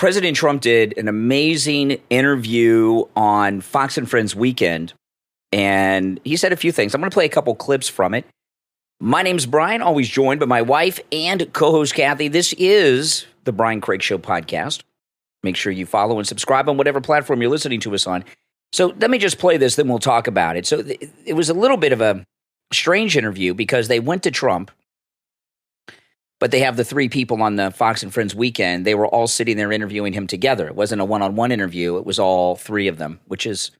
President Trump did an amazing interview on Fox and Friends Weekend, and he said a few things. I'm going to play a couple clips from it. My name's Brian, always joined by my wife and co-host Kathy. This is the Brian Craig Show podcast. Make sure you follow and subscribe on whatever platform you're listening to us on. So let me just play this, then we'll talk about it. So it was a little bit of a strange interview because they went to Trump, but they have the three people on the Fox and Friends Weekend. They were all sitting there interviewing him together. It wasn't a one-on-one interview. It was all three of them, which is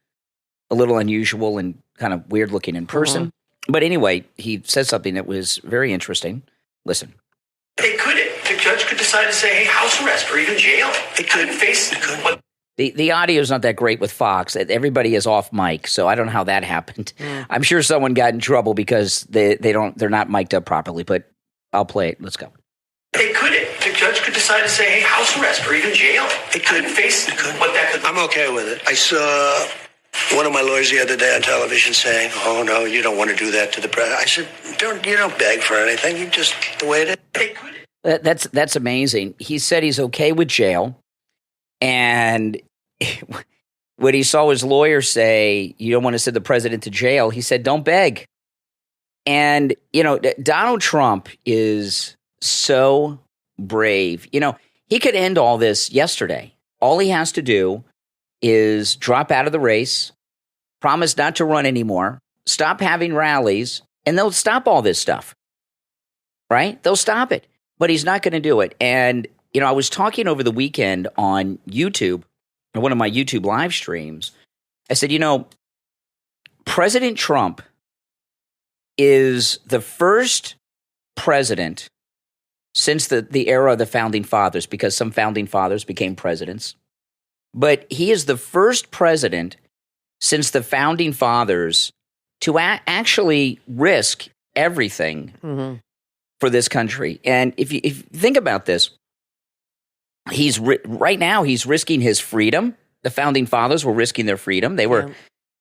a little unusual and kind of weird looking in person. But anyway, he said something that was very interesting. Listen. The judge could decide to say, hey, house arrest or even jail. They couldn't face it. The audio is not that great with Fox. Everybody is off mic, so I don't know how that happened. I'm sure someone got in trouble because they're not mic'd up properly, but I'll play it. Let's go. The judge could decide to say, hey, house arrest or even jail. They couldn't face what that could. I'm okay with it. I saw one of my lawyers the other day on television saying, oh, no, you don't want to do that to the president. I said, you don't beg for anything. You just, the way it is. They could. That's amazing. He said he's okay with jail. And when he saw his lawyer say, you don't want to send the president to jail, he said, don't beg. And, Donald Trump is so brave. He could end all this yesterday. All he has to do is drop out of the race, promise not to run anymore, stop having rallies, and they'll stop all this stuff. Right? They'll stop it. But he's not going to do it. And I was talking over the weekend on YouTube, on one of my YouTube live streams. I said, President Trump is the first president since the era of the Founding Fathers, because some Founding Fathers became presidents. But he is the first president since the Founding Fathers to actually risk everything for this country. And if you think about this, right now he's risking his freedom. The Founding Fathers were risking their freedom. They were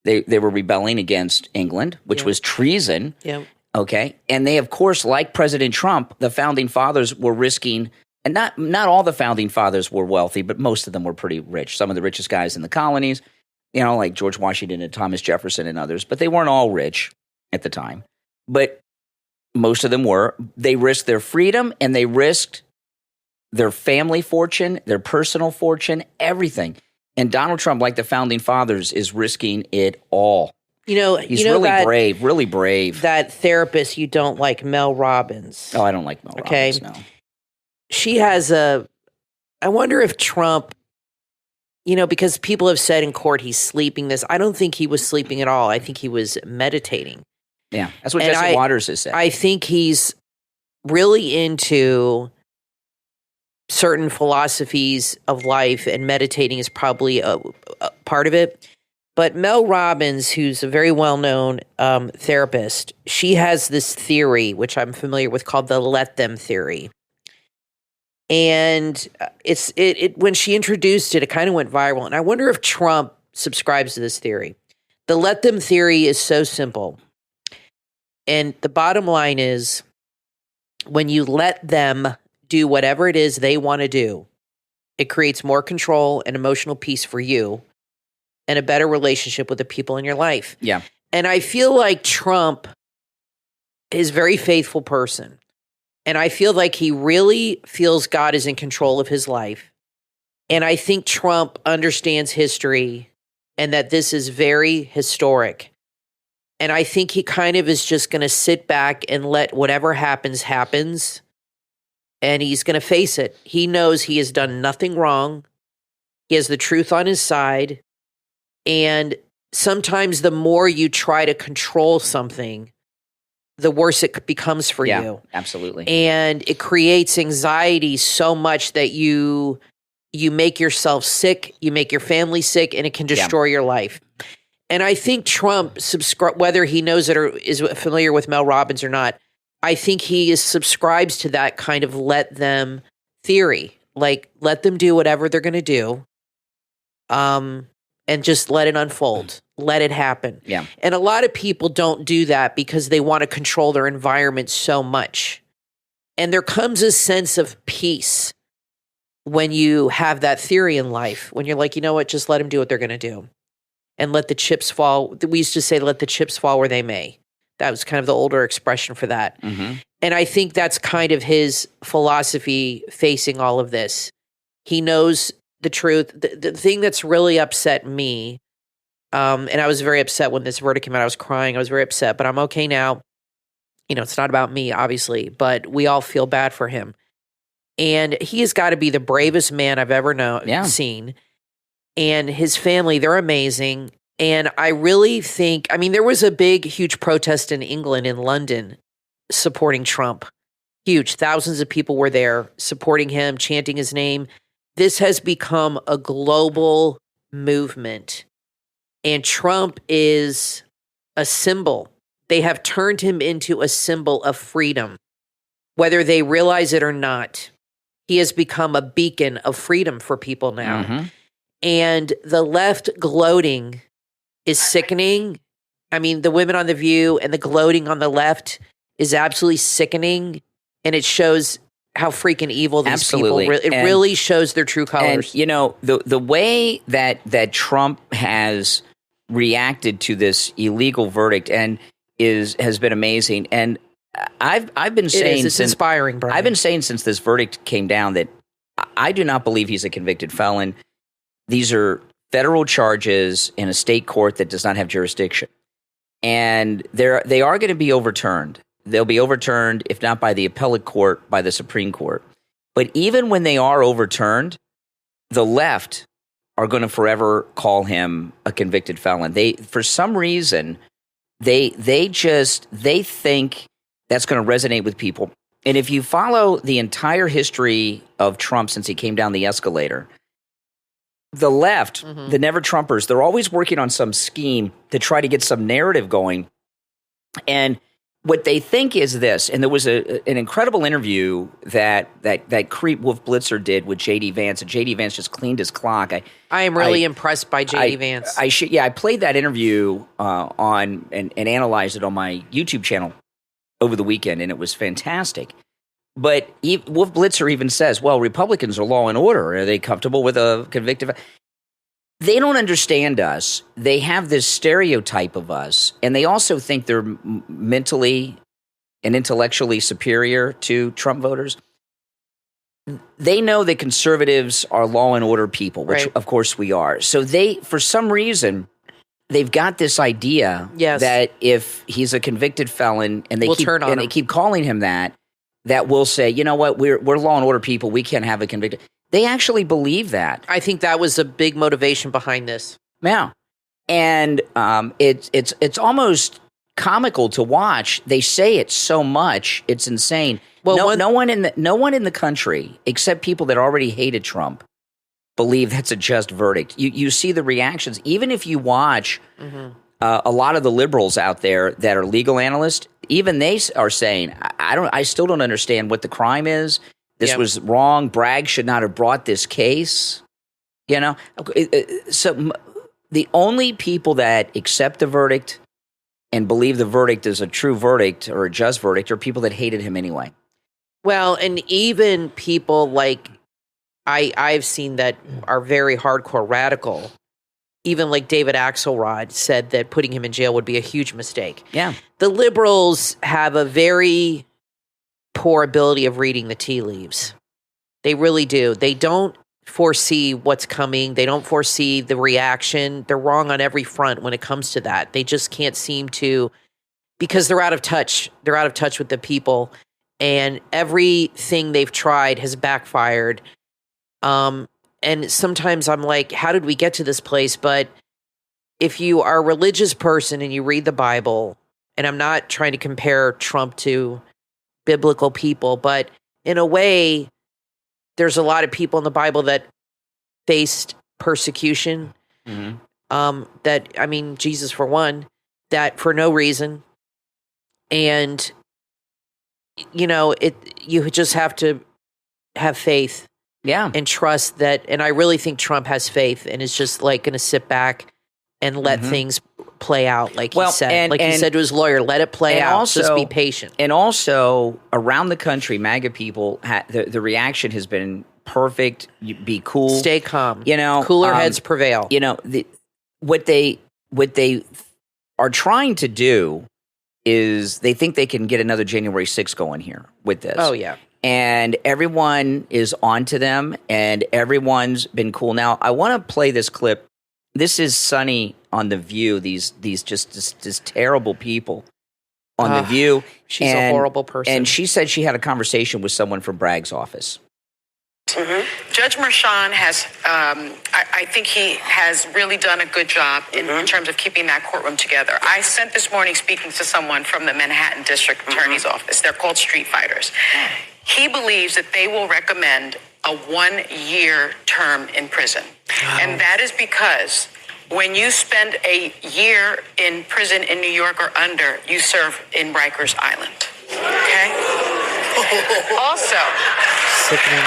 they were rebelling against England, which was treason. Yeah. Okay, and they, of course, like President Trump, the Founding Fathers were risking, and not all the Founding Fathers were wealthy, but most of them were pretty rich. Some of the richest guys in the colonies, like George Washington and Thomas Jefferson and others, but they weren't all rich at the time. But most of them were. They risked their freedom, and they risked their family fortune, their personal fortune, everything. And Donald Trump, like the Founding Fathers, is risking it all. He's really brave. That therapist you don't like, Mel Robbins. Oh, I don't like Mel Robbins, no. She has I wonder if Trump, because people have said in court he's sleeping this. I don't think he was sleeping at all. I think he was meditating. Yeah, that's what Jesse Waters has said. I think he's really into certain philosophies of life, and meditating is probably a part of it. But Mel Robbins, who's a very well-known therapist, she has this theory, which I'm familiar with, called the let them theory. And when she introduced it, it kind of went viral. And I wonder if Trump subscribes to this theory. The let them theory is so simple. And the bottom line is, when you let them do whatever it is they want to do, it creates more control and emotional peace for you and a better relationship with the people in your life. Yeah. And I feel like Trump is a very faithful person. And I feel like he really feels God is in control of his life. And I think Trump understands history and that this is very historic. And I think he kind of is just going to sit back and let whatever happens. And he's going to face it. He knows he has done nothing wrong. He has the truth on his side. And sometimes the more you try to control something, the worse it becomes for you. Yeah, absolutely. And it creates anxiety so much that you make yourself sick, you make your family sick, and it can destroy your life. And I think Trump, whether he knows it or is familiar with Mel Robbins or not, I think he subscribes to that kind of let them theory. Like, let them do whatever they're going to do. And just let it unfold. Let it happen. Yeah. And a lot of people don't do that because they want to control their environment so much. And there comes a sense of peace when you have that theory in life, when you're like, you know what, just let them do what they're going to do and let the chips fall. We used to say, let the chips fall where they may. That was kind of the older expression for that. Mm-hmm. And I think that's kind of his philosophy facing all of this. He knows the truth. The thing that's really upset me, and I was very upset when this verdict came out. I was crying. I was very upset, but I'm okay now. You know, it's not about me, obviously, but we all feel bad for him. And he has got to be the bravest man I've ever seen. And his family, they're amazing. And I really think, I mean, there was a big, huge protest in England, in London, supporting Trump. Huge. Thousands of people were there supporting him, chanting his name. This has become a global movement. And Trump is a symbol. They have turned him into a symbol of freedom, whether they realize it or not. He has become a beacon of freedom for people now. Mm-hmm. And the left gloating is sickening. I mean, the women on The View and the gloating on the left is absolutely sickening. And it shows how freaking evil these people are. It really shows their true colors. And, you know, the way that Trump has reacted to this illegal verdict has been amazing. And I've been saying it's inspiring, Brian. I've been saying since this verdict came down that I do not believe he's a convicted felon. These are federal charges in a state court that does not have jurisdiction. And they are going to be overturned. They'll be overturned, if not by the appellate court, by the Supreme Court. But even when they are overturned, the left are going to forever call him a convicted felon. For some reason, they think that's going to resonate with people. And if you follow the entire history of Trump since he came down the escalator, the left, the Never Trumpers, they're always working on some scheme to try to get some narrative going. And what they think is this, and there was an incredible interview that creep Wolf Blitzer did with J.D. Vance, and J.D. Vance just cleaned his clock. I am really impressed by J.D. Vance. I played that interview on and analyzed it on my YouTube channel over the weekend, and it was fantastic. But Wolf Blitzer even says, well, Republicans are law and order. Are they comfortable with a convicted? They don't understand us. They have this stereotype of us, and they also think they're mentally and intellectually superior to Trump voters. They know that conservatives are law and order people, which of course we are. So for some reason, they've got this idea that if he's a convicted felon and they keep calling him that will say, you know what, we're law and order people. We can't have a convicted. They actually believe that. I think that was a big motivation behind this. Yeah. And it's almost comical to watch. They say it so much, it's insane. Well, no one in the country, except people that already hated Trump, believe that's a just verdict. You see the reactions. Even if you watch a lot of the liberals out there that are legal analysts, even they are saying, I still don't understand what the crime is. This was wrong. Bragg should not have brought this case. You know, so the only people that accept the verdict and believe the verdict is a true verdict or a just verdict are people that hated him anyway. Well, and even people like I've seen that are very hardcore radical. Even like David Axelrod said that putting him in jail would be a huge mistake. Yeah. The liberals have a very poor ability of reading the tea leaves. They really do. They don't foresee what's coming. They don't foresee the reaction. They're wrong on every front when it comes to that. They just can't seem to, because they're out of touch. They're out of touch with the people. And everything they've tried has backfired. And sometimes I'm like, how did we get to this place? But if you are a religious person and you read the Bible, and I'm not trying to compare Trump to biblical people, but in a way, there's a lot of people in the Bible that faced persecution. Jesus for one, that for no reason. And, you just have to have faith. Yeah. And trust that. And I really think Trump has faith and is just like going to sit back and let things play out, like he said. He said to his lawyer, let it play out. Also, just be patient. And also, around the country, MAGA people, the reaction has been perfect, be cool, stay calm. You know, cooler heads prevail. You know, what they are trying to do is they think they can get another January 6th going here with this. Oh, yeah. And everyone is on to them, and everyone's been cool. Now, I want to play this clip. This is Sunny on The View, these just terrible people on The View. She's a horrible person. And she said she had a conversation with someone from Bragg's office. Mm-hmm. Judge Merchan has, I think he has really done a good job in terms of keeping that courtroom together. I spent this morning speaking to someone from the Manhattan District Attorney's Office. They're called Street Fighters. He believes that they will recommend a 1-year term in prison. And that is because when you spend a year in prison in New York or under, you serve in Rikers Island. Okay? Also, Sickening.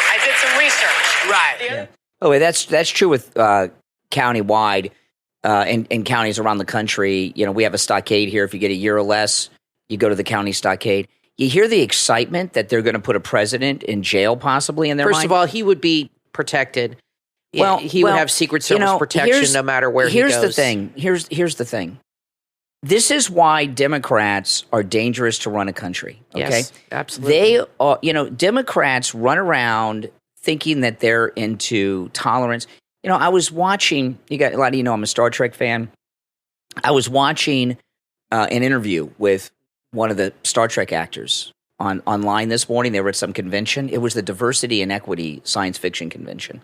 I did some research. Right. Yeah. Oh, that's true with countywide and counties around the country. You know, we have a stockade here. If you get a year or less, you go to the county stockade. You hear the excitement that they're going to put a president in jail, possibly in their mind. First of all, he would be protected. Well, he would have Secret Service protection no matter where he goes. Here's the thing. Here's the thing. This is why Democrats are dangerous to run a country. Okay, yes, absolutely. They are. You know, Democrats run around thinking that they're into tolerance. You know, I was watching. You got a lot of you know I'm a Star Trek fan. I was watching an interview with one of the Star Trek actors online this morning. They were at some convention. It was the Diversity and Equity Science Fiction Convention.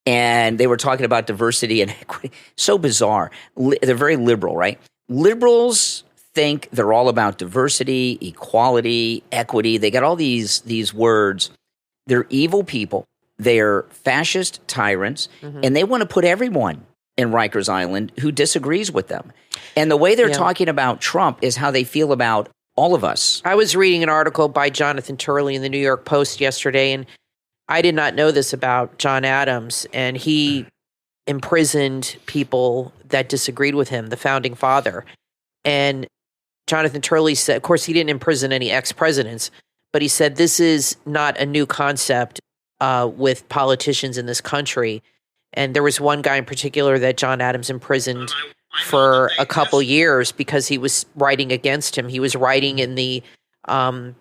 And they were talking about diversity and equity. So bizarre. They're very liberal, right? Liberals think they're all about diversity, equality, equity. They got all these words. They're evil people. They're fascist tyrants. And they want to put everyone in Rikers Island who disagrees with them. And the way they're talking about Trump is how they feel about all of us. I was reading an article by Jonathan Turley in the New York Post yesterday, and I did not know this about John Adams, and he imprisoned people that disagreed with him, the founding father. And Jonathan Turley said, of course, he didn't imprison any ex-presidents, but he said this is not a new concept with politicians in this country. And there was one guy in particular that John Adams imprisoned for a couple years because he was writing against him. He was writing in the, I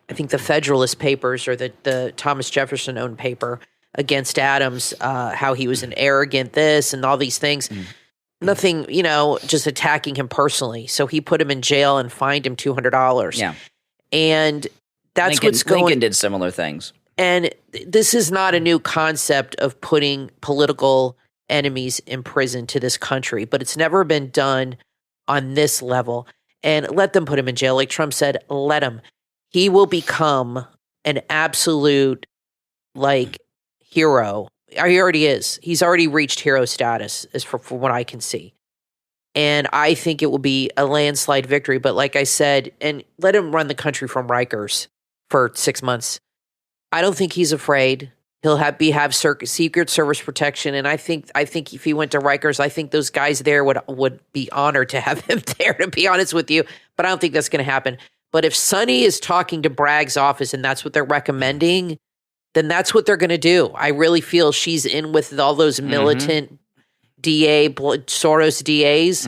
think the Federalist Papers or the Thomas Jefferson owned paper against Adams, how he was an arrogant this and all these things. Nothing, you know, just attacking him personally. So he put him in jail and fined him $200. Yeah. And that's Lincoln, what's going on. Lincoln did similar things. And this is not a new concept of putting political enemies in prison to this country, but it's never been done on this level. And let them put him in jail. Like Trump said, let him. He will become an absolute, like, hero. He already is. He's already reached hero status, as for what I can see. And I think it will be a landslide victory. But like I said, and let him run the country from Rikers for 6 months. I don't think he's afraid. He'll have Secret Service protection, and I think if he went to Rikers, I think those guys there would be honored to have him there. To be honest with you, but I don't think that's going to happen. But if Sonny is talking to Bragg's office and that's what they're recommending, then that's what they're going to do. I really feel she's in with all those militant Soros DAs.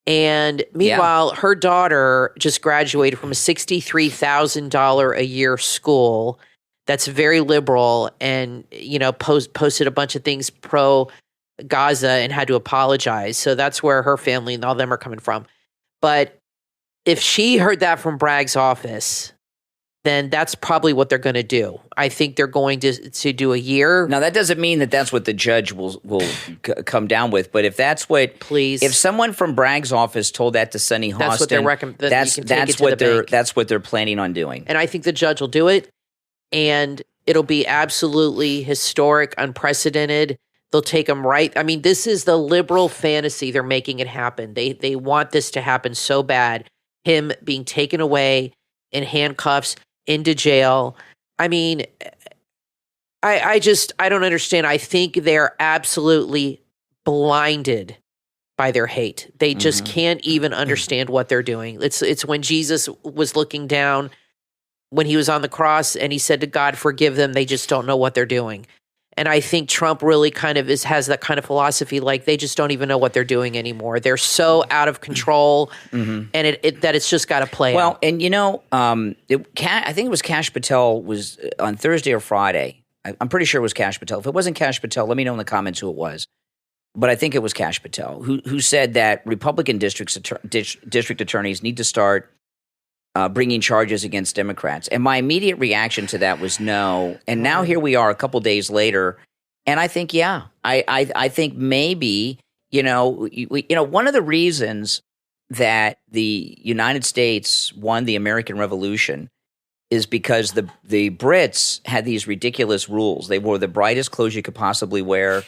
And meanwhile, her daughter just graduated from a $63,000 a year school that's very liberal, and you know posted a bunch of things pro Gaza and had to apologize. So that's where her family and all them are coming from. But if she heard that from Bragg's office, then that's probably what they're going to do. I think they're going to do a year. Now that doesn't mean that that's what the judge will come down with. But if that's what, if someone from Bragg's office told that to Sonny Hostin, that's what they're recommending. That's what they're planning on doing. And I think the judge will do it. And it'll be absolutely historic, unprecedented. They'll take them right. I mean, this is the liberal fantasy. They're making it happen. They want this to happen so bad. Him being taken away in handcuffs into jail. I mean, I don't understand. I think they're absolutely blinded by their hate. They just can't even understand what they're doing. It's when Jesus was looking down when he was on the cross and he said to God, forgive them. They just don't know what they're doing. And I think Trump really kind of has that kind of philosophy, like they just don't even know what they're doing anymore. They're so out of control, and that it's just got to play out. And I think it was Kash Patel was on Thursday or Friday. I'm pretty sure it was Kash Patel. If it wasn't Kash Patel, let me know in the comments who it was. But I think it was Kash Patel who said that Republican district attorneys need to start bringing charges against Democrats. And my immediate reaction to that was no. And now here we are a couple days later, and I think, I think maybe, one of the reasons that the United States won the American Revolution is because the Brits had these ridiculous rules. They wore the brightest clothes you could possibly wear.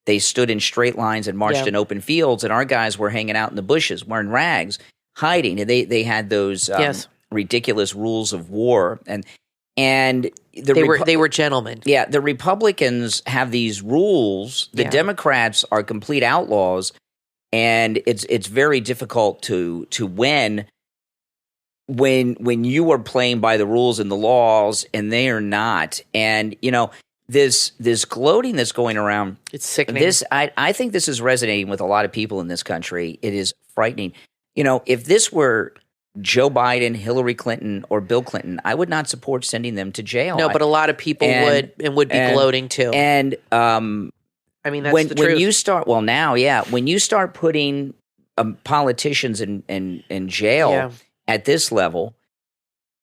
They stood in straight lines and marched in open fields, and our guys were hanging out in the bushes wearing rags, hiding. And they had those ridiculous rules of war, and they were gentlemen. Yeah, the Republicans have these rules. The Democrats are complete outlaws, and it's very difficult to win when you are playing by the rules and the laws, and they are not. And this gloating that's going around, it's sickening. I think this is resonating with a lot of people in this country. It is frightening. If this were Joe Biden, Hillary Clinton, or Bill Clinton, I would not support sending them to jail. No, but a lot of people would be gloating too. And I mean, that's the truth. When you start, when you start putting politicians in jail at this level,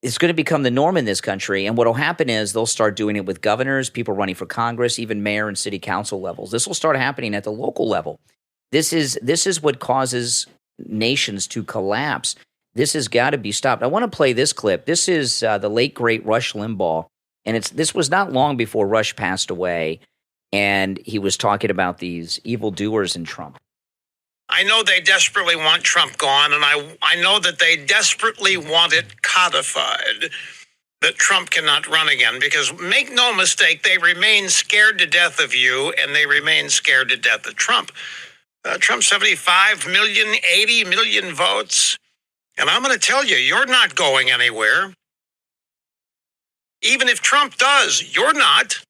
it's going to become the norm in this country. And what will happen is they'll start doing it with governors, people running for Congress, even mayor and city council levels. This will start happening at the local level. This is what causes nations to collapse. This has got to be stopped. I want to play this clip. This is the late, great Rush Limbaugh. And this was not long before Rush passed away. And he was talking about these evildoers in Trump. I know they desperately want Trump gone, and I know that they desperately want it codified that Trump cannot run again, because make no mistake, they remain scared to death of you, and they remain scared to death of Trump. Trump, 75 million, 80 million votes. And I'm going to tell you, you're not going anywhere. Even if Trump does, you're not.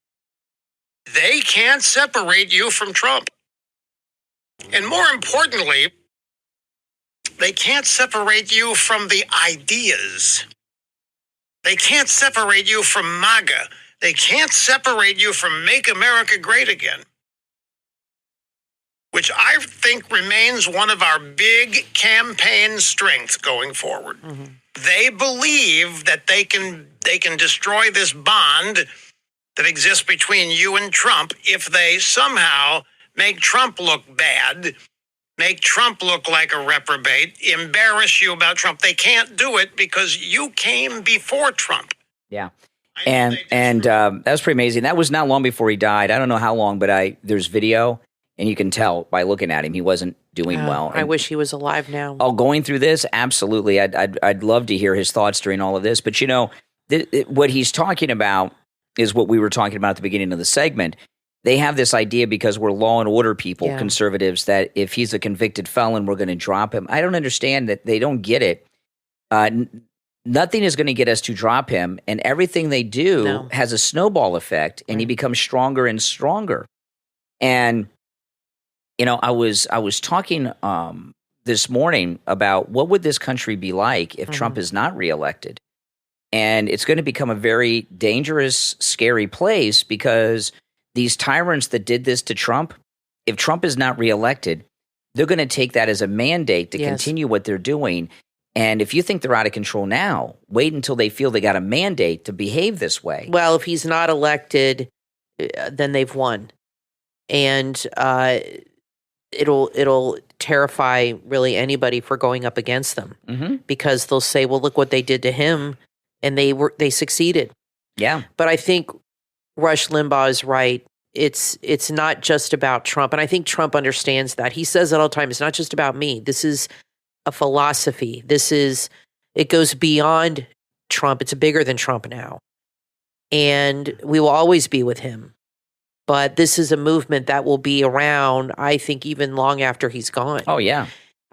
They can't separate you from Trump. And more importantly, they can't separate you from the ideas. They can't separate you from MAGA. They can't separate you from Make America Great Again, which I think remains one of our big campaign strengths going forward. Mm-hmm. They believe that they can destroy this bond that exists between you and Trump if they somehow make Trump look bad, make Trump look like a reprobate, embarrass you about Trump. They can't do it because you came before Trump. Yeah. And that was pretty amazing. That was not long before he died. I don't know how long, but there's video, and you can tell by looking at him he wasn't doing well. I wish he was alive now. Oh, going through this, absolutely. I'd love to hear his thoughts during all of this. But what he's talking about is what we were talking about at the beginning of the segment. They have this idea because we're law and order people, conservatives, that if he's a convicted felon, we're going to drop him. I don't understand that. They don't get it. Nothing is going to get us to drop him, and everything they do has a snowball effect, and he becomes stronger and stronger. And I was talking this morning about what would this country be like if Trump is not reelected, and it's going to become a very dangerous, scary place because these tyrants that did this to Trump, if Trump is not reelected, they're going to take that as a mandate to continue what they're doing. And if you think they're out of control now, wait until they feel they got a mandate to behave this way. Well, if he's not elected, then they've won. And it'll terrify really anybody for going up against them because they'll say, well, look what they did to him, and they succeeded. Yeah. But I think Rush Limbaugh is right. It's not just about Trump. And I think Trump understands that. He says it all the time. It's not just about me. This is a philosophy. It goes beyond Trump. It's bigger than Trump now. And we will always be with him. But this is a movement that will be around, I think, even long after he's gone. Oh, yeah.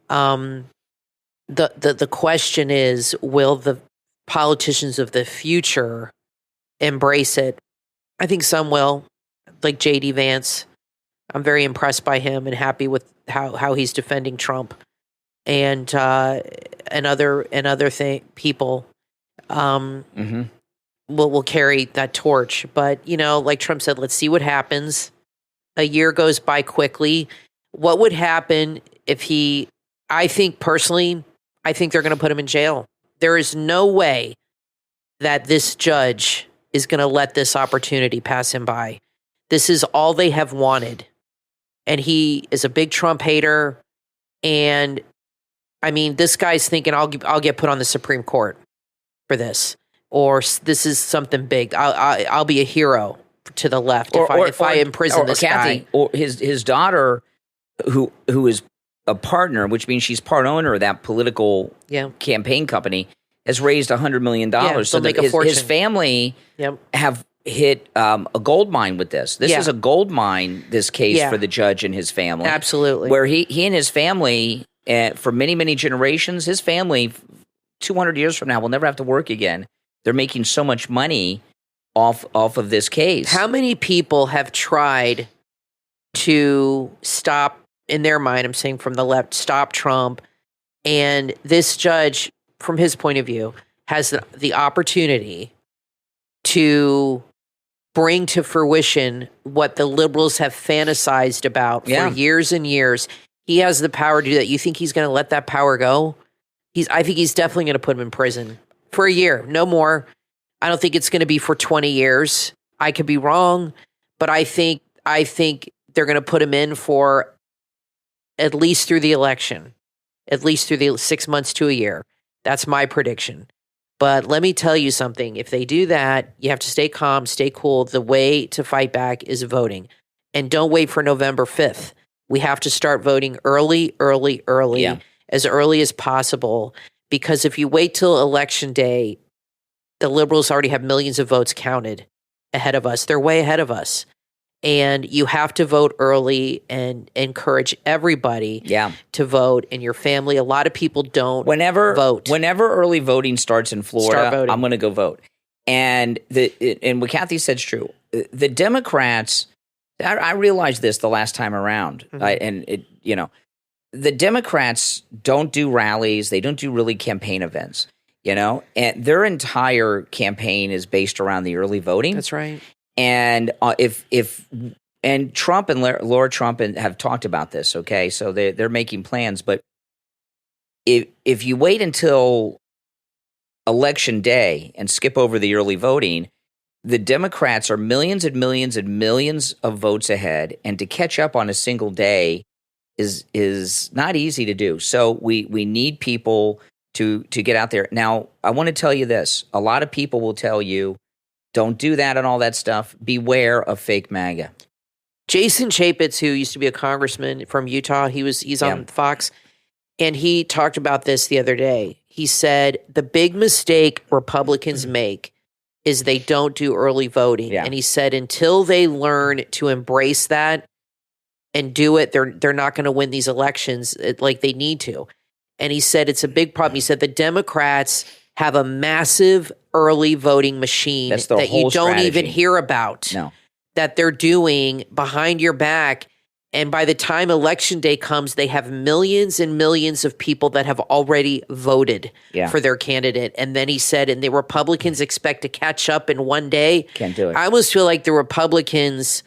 The question is, will the politicians of the future embrace it? I think some will, like J.D. Vance. I'm very impressed by him and happy with how he's defending Trump and other people will carry that torch. But, like Trump said, let's see what happens. A year goes by quickly. What would happen if I think personally, I think they're going to put him in jail. There is no way that this judge is going to let this opportunity pass him by. This is all they have wanted. And he is a big Trump hater. And I mean, this guy's thinking, I'll get put on the Supreme Court for this. Or this is something big. I'll be a hero to the left if I imprison this Kathy, guy. Or his daughter, who is a partner, which means she's part owner of that political campaign company, has raised $100 million. So make a fortune. His family have hit a gold mine with this. This is a gold mine, this case for the judge and his family. Absolutely. Where he and his family, for many, many generations, his family, 200 years from now, will never have to work again. They're making so much money off of this case. How many people have tried to stop, in their mind, I'm saying from the left, stop Trump? And this judge, from his point of view, has the opportunity to bring to fruition what the liberals have fantasized about for years and years. He has the power to do that. You think he's going to let that power go? I think he's definitely going to put him in prison for a year, no more. I don't think it's going to be for 20 years. I could be wrong, but I think they're going to put him in for at least through the election, at least through the 6 months to a year. That's my prediction. But let me tell you something. If they do that, you have to stay calm, stay cool. The way to fight back is voting. And don't wait for November 5th. We have to start voting early, as early as possible. Because if you wait till Election Day, the liberals already have millions of votes counted ahead of us. They're way ahead of us. And you have to vote early and encourage everybody to vote in your family. A lot of people don't vote. Whenever early voting starts in Florida, I'm going to go vote. And what Kathy said is true. The Democrats, I realized this the last time around, the Democrats don't do rallies. They don't do really campaign events, and their entire campaign is based around the early voting. That's right. And and Trump and Laura Trump have talked about this, okay? So they're making plans. But if you wait until Election Day and skip over the early voting, the Democrats are millions and millions and millions of votes ahead, and to catch up on a single day is not easy to do. So we need people to get out there. Now, I want to tell you this. A lot of people will tell you, don't do that and all that stuff. Beware of fake MAGA. Jason Chaffetz, who used to be a congressman from Utah, he's on Fox, and he talked about this the other day. He said the big mistake Republicans make is they don't do early voting. And he said until they learn to embrace that and do it, they're not going to win these elections like they need to. And he said it's a big problem. He said the Democrats have a massive early voting machine that you don't even hear about. No. That they're doing behind your back. And by the time Election Day comes, they have millions and millions of people that have already voted for their candidate. And then he said, and the Republicans expect to catch up in one day. Can't do it. I almost feel like the Republicans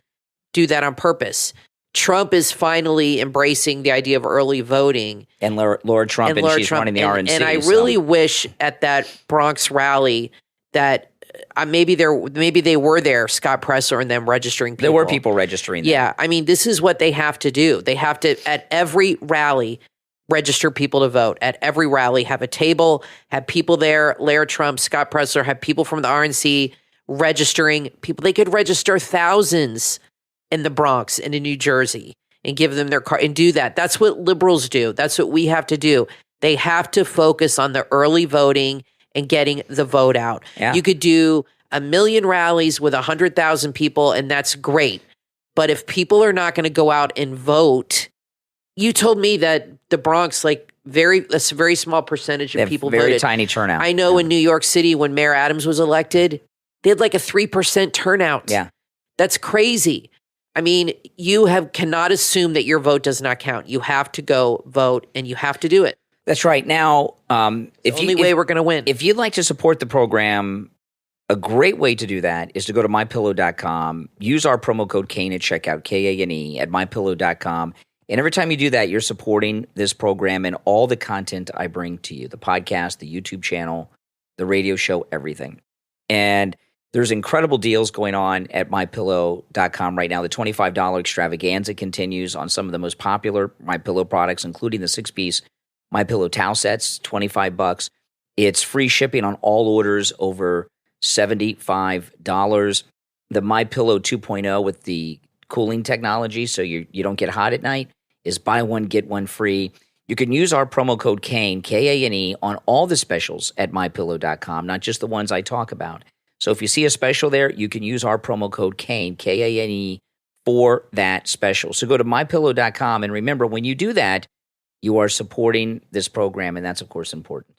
do that on purpose. Trump is finally embracing the idea of early voting. And Laura Trump, and she's running the RNC. And I really wish at that Bronx rally that maybe they were there, Scott Presler and them registering people. There were people registering them. Yeah, I mean, this is what they have to do. They have to, at every rally, register people to vote. At every rally, have a table, have people there, Laura Trump, Scott Presler, have people from the RNC registering people. They could register thousands in the Bronx and in New Jersey and give them their card and do that. That's what liberals do. That's what we have to do. They have to focus on the early voting and getting the vote out. Yeah. You could do 1 million rallies with 100,000 people, and that's great. But if people are not going to go out and vote, you told me that the Bronx, like that's a very small percentage of people very voted. tiny turnout. I know in New York City when Mayor Adams was elected, they had like a 3% turnout. Yeah. That's crazy. I mean, you cannot assume that your vote does not count. You have to go vote and you have to do it. That's right. Now, if the only way we're going to win. If you'd like to support the program, a great way to do that is to go to mypillow.com, use our promo code Kane at checkout, Kane at mypillow.com. And every time you do that, you're supporting this program and all the content I bring to you, the podcast, the YouTube channel, the radio show, everything. And there's incredible deals going on at mypillow.com right now. The $25 extravaganza continues on some of the most popular MyPillow products, including the 6-piece MyPillow towel sets, $25. It's free shipping on all orders over $75. The MyPillow 2.0 with the cooling technology, so you don't get hot at night, is buy one, get one free. You can use our promo code Kane, Kane, on all the specials at mypillow.com, not just the ones I talk about. So if you see a special there, you can use our promo code Kane, Kane, for that special. So go to mypillow.com, and remember, when you do that, you are supporting this program, and that's, of course, important.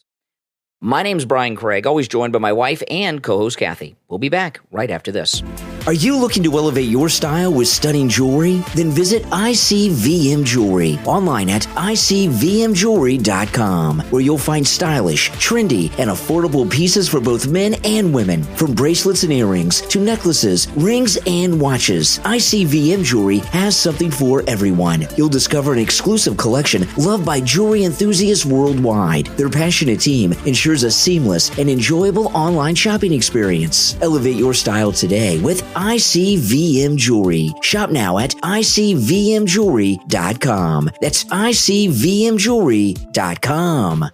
My name's Brian Craig, always joined by my wife and co-host Kathy. We'll be back right after this. Are you looking to elevate your style with stunning jewelry? Then visit ICVM Jewelry online at ICVMJewelry.com, where you'll find stylish, trendy, and affordable pieces for both men and women. From bracelets and earrings to necklaces, rings, and watches, ICVM Jewelry has something for everyone. You'll discover an exclusive collection loved by jewelry enthusiasts worldwide. Their passionate team ensures a seamless and enjoyable online shopping experience. Elevate your style today with ICVM Jewelry. Shop now at ICVMJewelry.com. That's ICVMJewelry.com.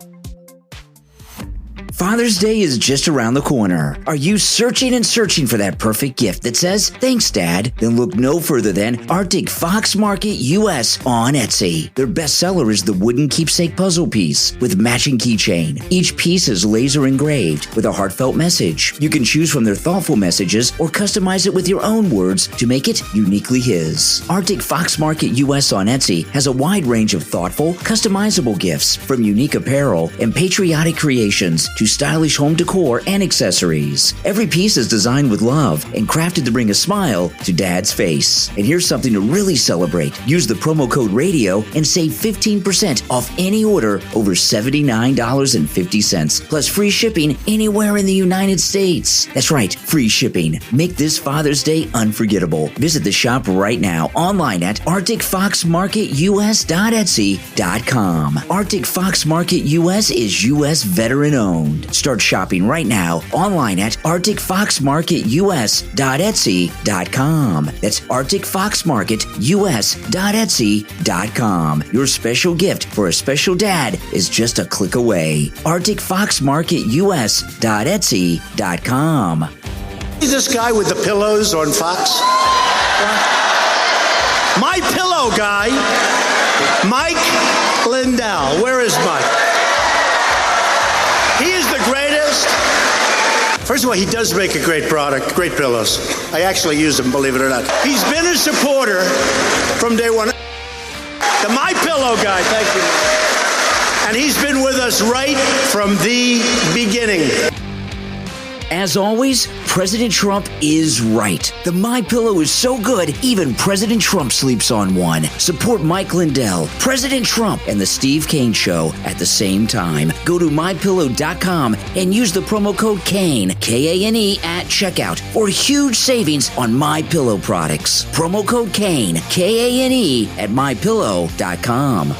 Father's Day is just around the corner. Are you searching and searching for that perfect gift that says, "Thanks, Dad"? Then look no further than ActicFox Market US on Etsy. Their bestseller is the wooden keepsake puzzle piece with matching keychain. Each piece is laser engraved with a heartfelt message. You can choose from their thoughtful messages or customize it with your own words to make it uniquely his. ActicFox Market US on Etsy has a wide range of thoughtful, customizable gifts, from unique apparel and patriotic creations to stylish home decor and accessories. Every piece is designed with love and crafted to bring a smile to Dad's face. And here's something to really celebrate. Use the promo code RADIO and save 15% off any order over $79.50, plus free shipping anywhere in the United States. That's right, free shipping. Make this Father's Day unforgettable. Visit the shop right now online at ActicFoxMarketUS.Etsy.com. ActicFox Market US is US veteran owned. Start shopping right now online at ActicFoxMarketUS.Etsy.com. That's ActicFoxMarketUS.Etsy.com. Your special gift for a special dad is just a click away. ActicFoxMarketUS.Etsy.com. See this guy with the pillows on Fox? My pillow guy, Mike Lindell. Where is Mike? He is the greatest. First of all, he does make a great product, great pillows. I actually use them, believe it or not. He's been a supporter from day one. The My Pillow guy, thank you. And he's been with us right from the beginning. As always, President Trump is right. The MyPillow is so good, even President Trump sleeps on one. Support Mike Lindell, President Trump, and the Steve Kane Show at the same time. Go to MyPillow.com and use the promo code Kane, Kane, at checkout for huge savings on MyPillow products. Promo code Kane, Kane, at MyPillow.com.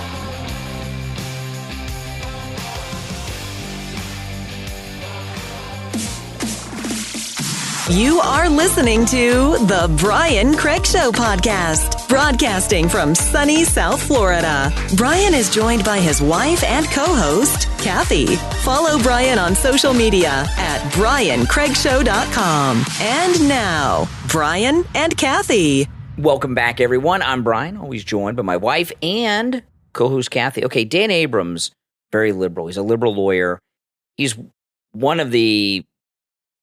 You are listening to The Brian Craig Show podcast, broadcasting from sunny South Florida. Brian is joined by his wife and co-host, Kathy. Follow Brian on social media at BrianCraigShow.com. And now, Brian and Kathy. Welcome back, everyone. I'm Brian, always joined by my wife and co-host Kathy. Okay, Dan Abrams, very liberal. He's a liberal lawyer. He's one of the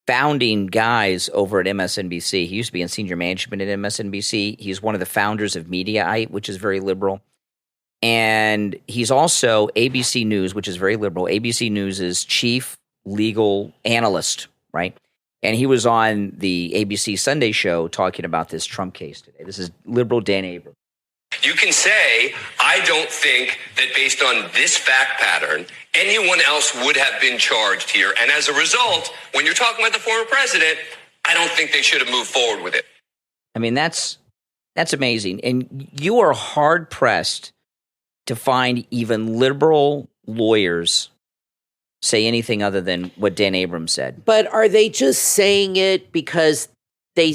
founding guys over at MSNBC. He used to be in senior management at MSNBC. He's one of the founders of Mediaite, which is very liberal. And he's also ABC News, which is very liberal. ABC News' chief legal analyst, right? And he was on the ABC Sunday show talking about this Trump case today. This is liberal Dan Abrams. You can say, I don't think that based on this fact pattern, anyone else would have been charged here. And as a result, when you're talking about the former president, I don't think they should have moved forward with it. I mean, that's amazing. And you are hard-pressed to find even liberal lawyers say anything other than what Dan Abrams said. But are they just saying it because they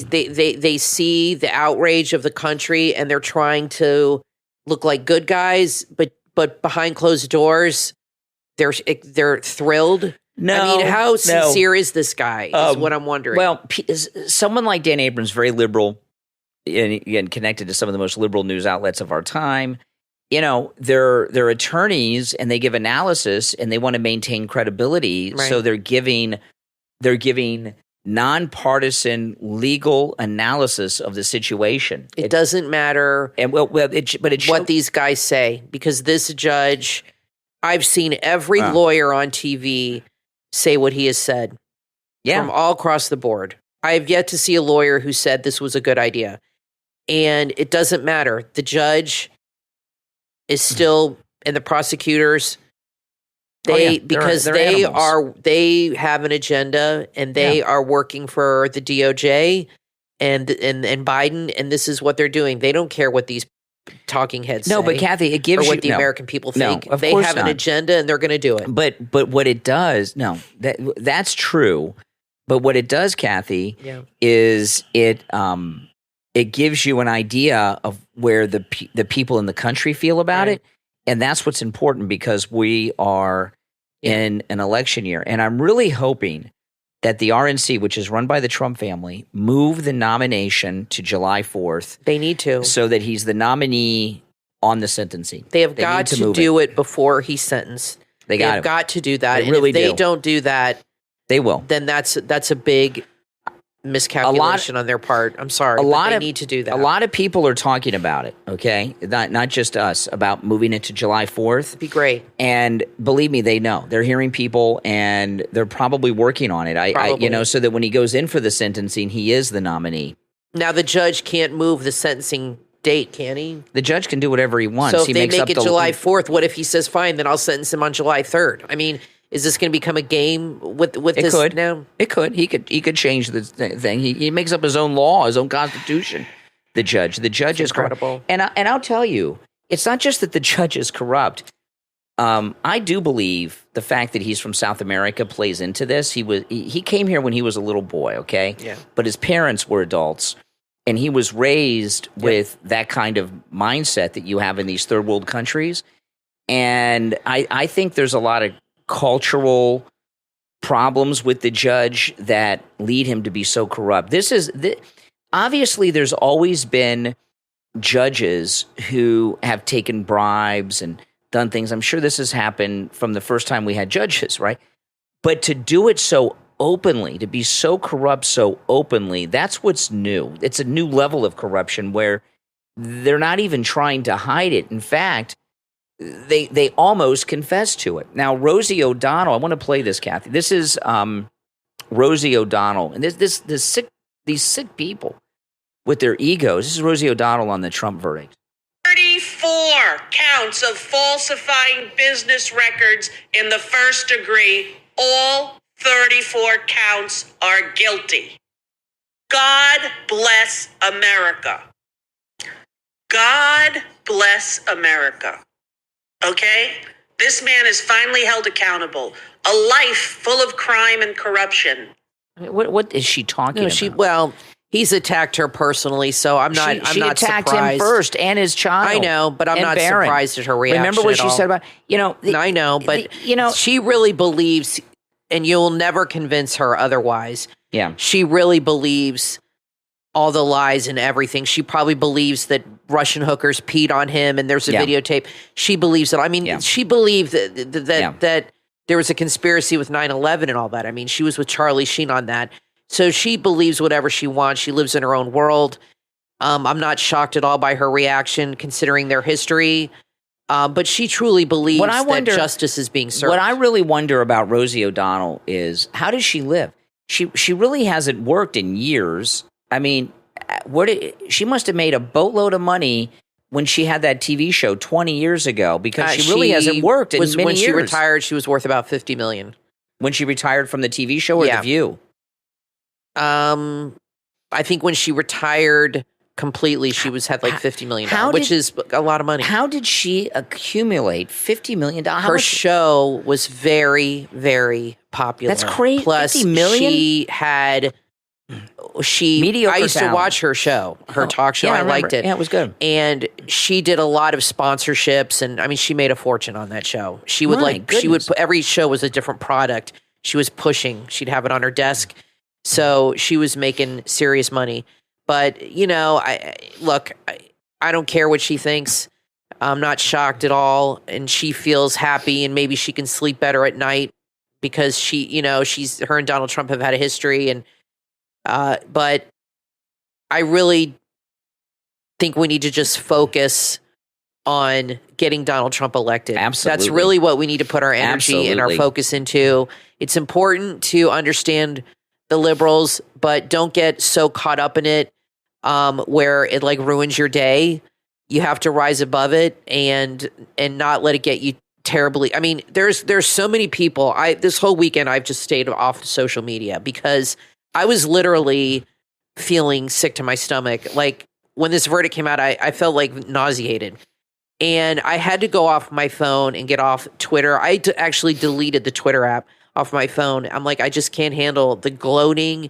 see the outrage of the country and they're trying to look like good guys, but behind closed doors, they're thrilled? No, I mean, how sincere is this guy is what I'm wondering. Well, someone like Dan Abrams, very liberal and connected to some of the most liberal news outlets of our time. You know, they're attorneys and they give analysis and they want to maintain credibility. Right. So they're giving nonpartisan legal analysis of the situation. It doesn't matter what these guys say, because this judge, I've seen every lawyer on TV say what he has said from all across the board. I have yet to see a lawyer who said this was a good idea. And it doesn't matter. The judge is still, and the prosecutors, they have an agenda and they are working for the DOJ and Biden, and this is what they're doing. They don't care what these talking heads say. No, but Kathy, it gives or what the American people think. No, they have an agenda and they're going to do it. But what it does, that's true. But what it does, Kathy, is it gives you an idea of where the people in the country feel about it. And that's what's important, because we are in an election year. And I'm really hoping that the RNC, which is run by the Trump family, move the nomination to July 4th. They need to. So that he's the nominee on the sentencing. They have got to do it before he's sentenced. They have got to do that. They really and if they don't do that, they will. Then that's a big miscalculation on their part. I'm sorry, they need to do that. A lot of people are talking about it, okay? Not just us, about moving it to July 4th. It'd be great. And believe me, they know. They're hearing people and they're probably working on it. So that when he goes in for the sentencing, he is the nominee. Now, the judge can't move the sentencing date, can he? The judge can do whatever he wants. So if they make it July 4th, what if he says, fine, then I'll sentence him on July 3rd? I mean, is this going to become a game with this now? It could. He could change the thing. He makes up his own law, his own constitution. The judge is incredible. And I'll tell you, it's not just that the judge is corrupt. I do believe the fact that he's from South America plays into this. He came here when he was a little boy, okay? Yeah. But his parents were adults, and he was raised with that kind of mindset that you have in these third world countries. And I think there's a lot of cultural problems with the judge that lead him to be so corrupt. Obviously, there's always been judges who have taken bribes and done things. I'm sure this has happened from the first time we had judges, right? But to do it so openly, to be so corrupt so openly, that's what's new. It's a new level of corruption where they're not even trying to hide it. In fact, they almost confess to it. Now, Rosie O'Donnell, I want to play this, Kathy. This is Rosie O'Donnell, and these sick people with their egos. This is Rosie O'Donnell on the Trump verdict. 34 counts of falsifying business records in the first degree. All 34 counts are guilty. God bless America. God bless America. Okay? This man is finally held accountable. A life full of crime and corruption. What is she talking about? Well, he's attacked her personally, so I'm not surprised. She attacked him first and his child. I know, but I'm not surprised at her reaction. Remember what she said about, I know, but she really believes, and you'll never convince her otherwise. Yeah. She really believes all the lies and everything. She probably believes that Russian hookers peed on him and there's a videotape. She believes it. I mean, she believed that there was a conspiracy with 9/11 and all that. I mean, she was with Charlie Sheen on that. So she believes whatever she wants. She lives in her own world. I'm not shocked at all by her reaction, considering their history. But she truly believes that justice is being served. What I really wonder about Rosie O'Donnell is, how does she live? She really hasn't worked in years. I mean, she must have made a boatload of money when she had that TV show 20 years ago, because she really hasn't worked in many years. When she retired, she was worth about $50 million. When she retired from the TV show or The View? I think when she retired completely, she had like $50 million, which is a lot of money. How did she accumulate $50 million? Her show was very, very popular. That's crazy. Plus, $50 million? I used to watch her show, her talk show. Yeah, I liked it. Yeah, it was good. And she did a lot of sponsorships, and I mean, she made a fortune on that show. She would every show was a different product she was pushing. She'd have it on her desk. So she was making serious money. But, you know, I don't care what she thinks. I'm not shocked at all. And she feels happy, and maybe she can sleep better at night because her and Donald Trump have had a history. And, but I really think we need to just focus on getting Donald Trump elected. Absolutely. That's really what we need to put our energy and our focus into. It's important to understand the liberals, but don't get so caught up in it where it like ruins your day. You have to rise above it and not let it get you terribly. I mean, there's so many people. This whole weekend I've just stayed off social media because I was literally feeling sick to my stomach. Like when this verdict came out, I felt like nauseated. And I had to go off my phone and get off Twitter. I actually deleted the Twitter app off my phone. I'm like, I just can't handle the gloating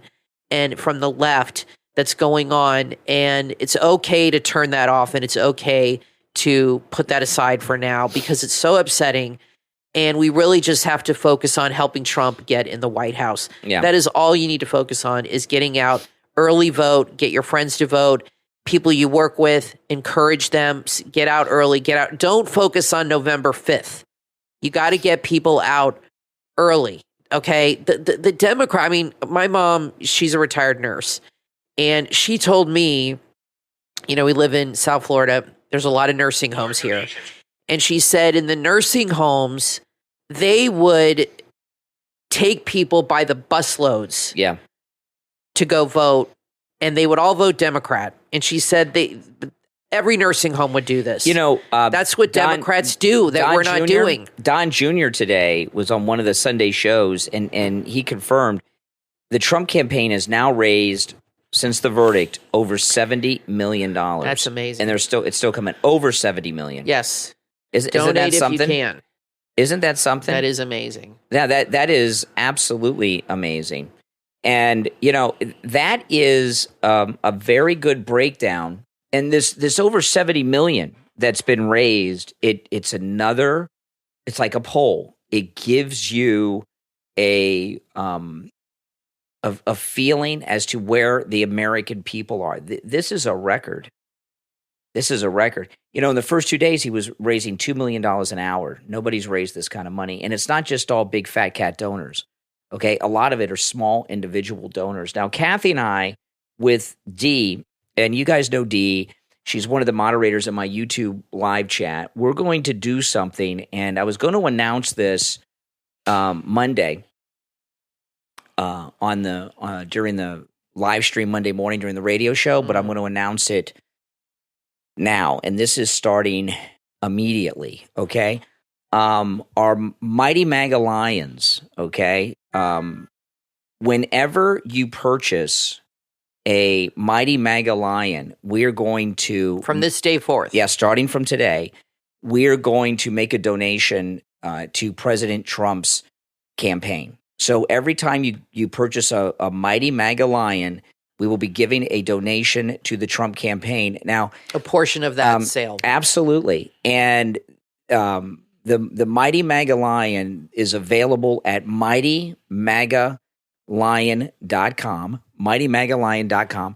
and from the left that's going on. And it's okay to turn that off, and it's okay to put that aside for now because it's so upsetting. And we really just have to focus on helping Trump get in the White House. Yeah. That is all you need to focus on, is getting out, early vote, get your friends to vote, people you work with, encourage them, get out early, get out. Don't focus on November 5th. You got to get people out early, okay? The Democrat, I mean, my mom, she's a retired nurse, and she told me, you know, we live in South Florida. There's a lot of nursing homes here. And she said in the nursing homes, they would take people by the busloads to go vote, and they would all vote Democrat. And she said every nursing home would do this. You know, that's what Democrats do that we're not doing. Don Jr. today was on one of the Sunday shows, and he confirmed the Trump campaign has now raised, since the verdict, over $70 million. That's amazing. And it's still coming over $70 million. Yes. Isn't that something? If you can. Isn't that something? That is amazing. Yeah, that is absolutely amazing. And, you know, that is a very good breakdown. And this over 70 million that's been raised, it's like a poll. It gives you a feeling as to where the American people are. This is a record. This is a record. You know, in the first 2 days, he was raising $2 million an hour. Nobody's raised this kind of money. And it's not just all big fat cat donors. Okay, a lot of it are small individual donors. Now, Kathy and I, with Dee, and you guys know Dee, she's one of the moderators in my YouTube live chat. We're going to do something, and I was going to announce this Monday during the live stream Monday morning during the radio show, but I'm going to announce it now, and this is starting immediately. Okay. Our Mighty MAGA Lions, okay? Whenever you purchase a Mighty MAGA Lion, we're going to... From this day forth. Yeah, starting from today, we're going to make a donation to President Trump's campaign. So every time you purchase a Mighty MAGA Lion, we will be giving a donation to the Trump campaign. Now, a portion of that sale. Absolutely. And... The Mighty MAGA Lion is available at MightyMAGALion.com, MightyMAGALion.com.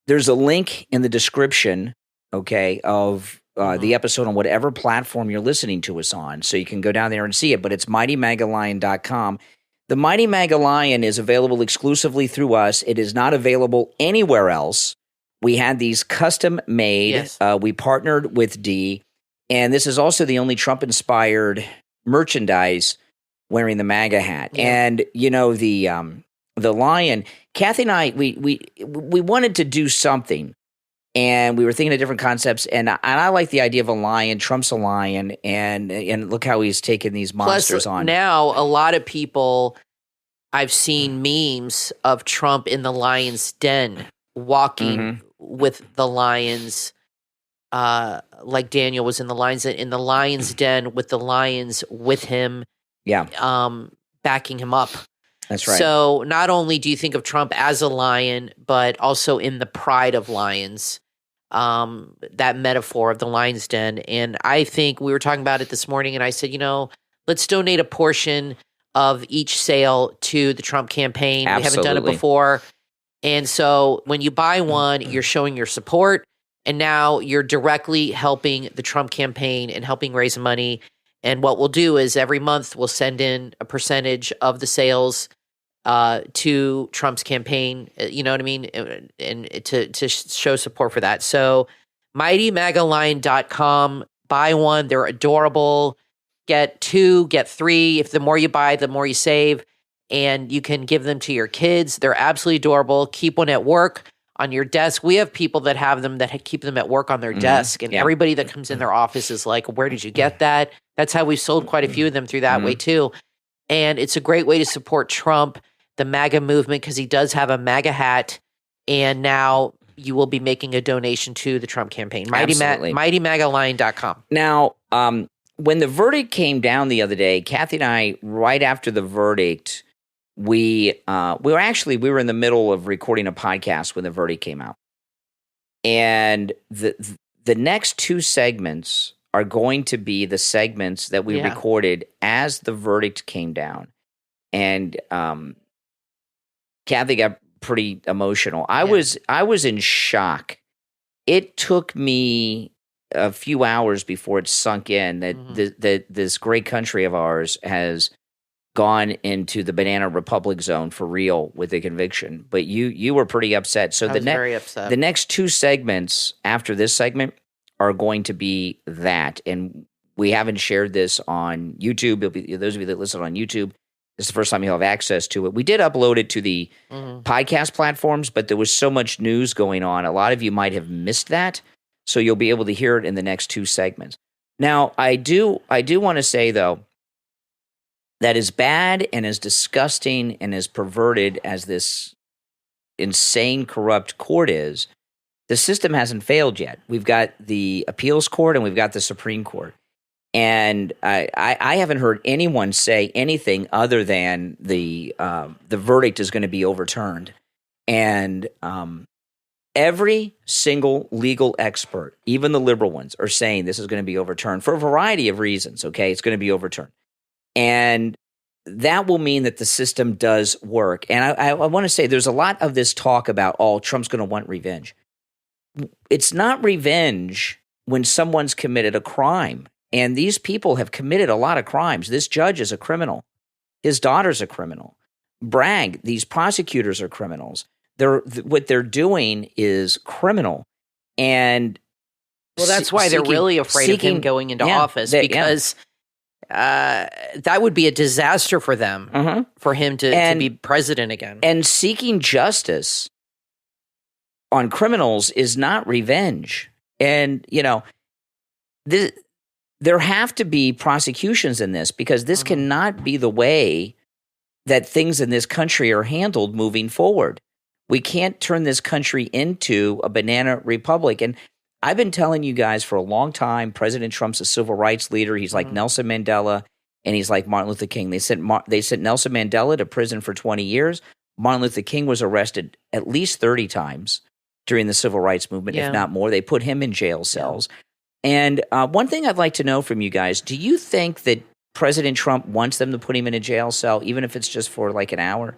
There's a link in the description, okay, of the episode on whatever platform you're listening to us on, so you can go down there and see it. But it's MightyMagaLion.com. The Mighty Mega Lion is available exclusively through us. It is not available anywhere else. We had these custom made. Yes. We partnered with D, and this is also the only Trump-inspired merchandise wearing the MAGA hat. Yeah. And the lion, Kathy and I, we wanted to do something, and we were thinking of different concepts. And I like the idea of a lion. Trump's a lion, and look how he's taken these monsters on. Now, a lot of people, I've seen memes of Trump in the lion's den, walking with the lions, like Daniel was in the lion's den with the lions with him, backing him up. That's right. So not only do you think of Trump as a lion, but also in the pride of lions, that metaphor of the lion's den. And I think we were talking about it this morning, and I said, let's donate a portion of each sale to the Trump campaign. Absolutely. We haven't done it before. And so when you buy one, you're showing your support, and now you're directly helping the Trump campaign and helping raise money. And what we'll do is every month we'll send in a percentage of the sales to Trump's campaign, you know what I mean? And to show support for that. So MightyMagaLion.com, buy one. They're adorable. Get 2, get 3. If the more you buy, the more you save. And you can give them to your kids. They're absolutely adorable. Keep one at work, on your desk. We have people that have them that keep them at work on their desk. And everybody that comes in their office is like, where did you get that? That's how we've sold quite a few of them through that way too. And it's a great way to support Trump, the MAGA movement, because he does have a MAGA hat. And now you will be making a donation to the Trump campaign. MightyMagaLion.com. Now, when the verdict came down the other day, Kathy and I, right after the verdict, we were in the middle of recording a podcast when the verdict came out. And the next 2 segments are going to be the segments that we recorded as the verdict came down. And Kathy got pretty emotional. I was in shock. It took me a few hours before it sunk in that this great country of ours has gone into the banana republic zone for real with the conviction. But you were pretty upset. So I was very upset. The next 2 segments after this segment are going to be that. And we haven't shared this on YouTube. Those of you that listen on YouTube, this is the first time you'll have access to it. We did upload it to the podcast platforms, but there was so much news going on. A lot of you might have missed that. So you'll be able to hear it in the next 2 segments. Now, I do want to say, though, that as bad and as disgusting and as perverted as this insane, corrupt court is, the system hasn't failed yet. We've got the appeals court and we've got the Supreme Court. And I haven't heard anyone say anything other than the verdict is going to be overturned. And every single legal expert, even the liberal ones, are saying this is going to be overturned for a variety of reasons, okay? It's going to be overturned. And that will mean that the system does work. And I want to say there's a lot of this talk about, Trump's going to want revenge. It's not revenge when someone's committed a crime. And these people have committed a lot of crimes. This judge is a criminal. His daughter's a criminal. Bragg, these prosecutors are criminals. What they're doing is criminal. And that's why they're really afraid of him going into office, because that would be a disaster for them, for him to be president again. And seeking justice on criminals is not revenge. And, there have to be prosecutions in this, because this cannot be the way that things in this country are handled moving forward. We can't turn this country into a banana republic. And I've been telling you guys for a long time, President Trump's a civil rights leader. He's like Nelson Mandela, and he's like Martin Luther King. They sent Nelson Mandela to prison for 20 years. Martin Luther King was arrested at least 30 times during the civil rights movement, if not more. They put him in jail cells. And one thing I'd like to know from you guys, do you think that President Trump wants them to put him in a jail cell, even if it's just for like an hour?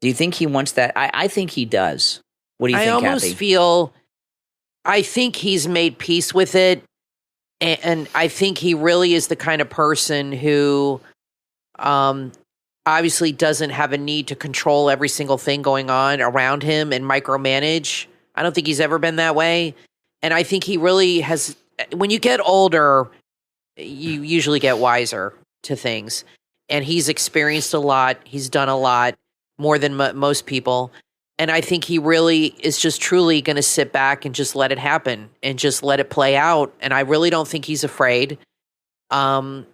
Do you think he wants that? I think he does. What do you think, Kathy? I think he's made peace with it. And I think he really is the kind of person who obviously doesn't have a need to control every single thing going on around him and micromanage. I don't think he's ever been that way. And I think he really has, when you get older, you usually get wiser to things. And he's experienced a lot. He's done a lot more than most people. And I think he really is just truly going to sit back and just let it happen and just let it play out. And I really don't think he's afraid. And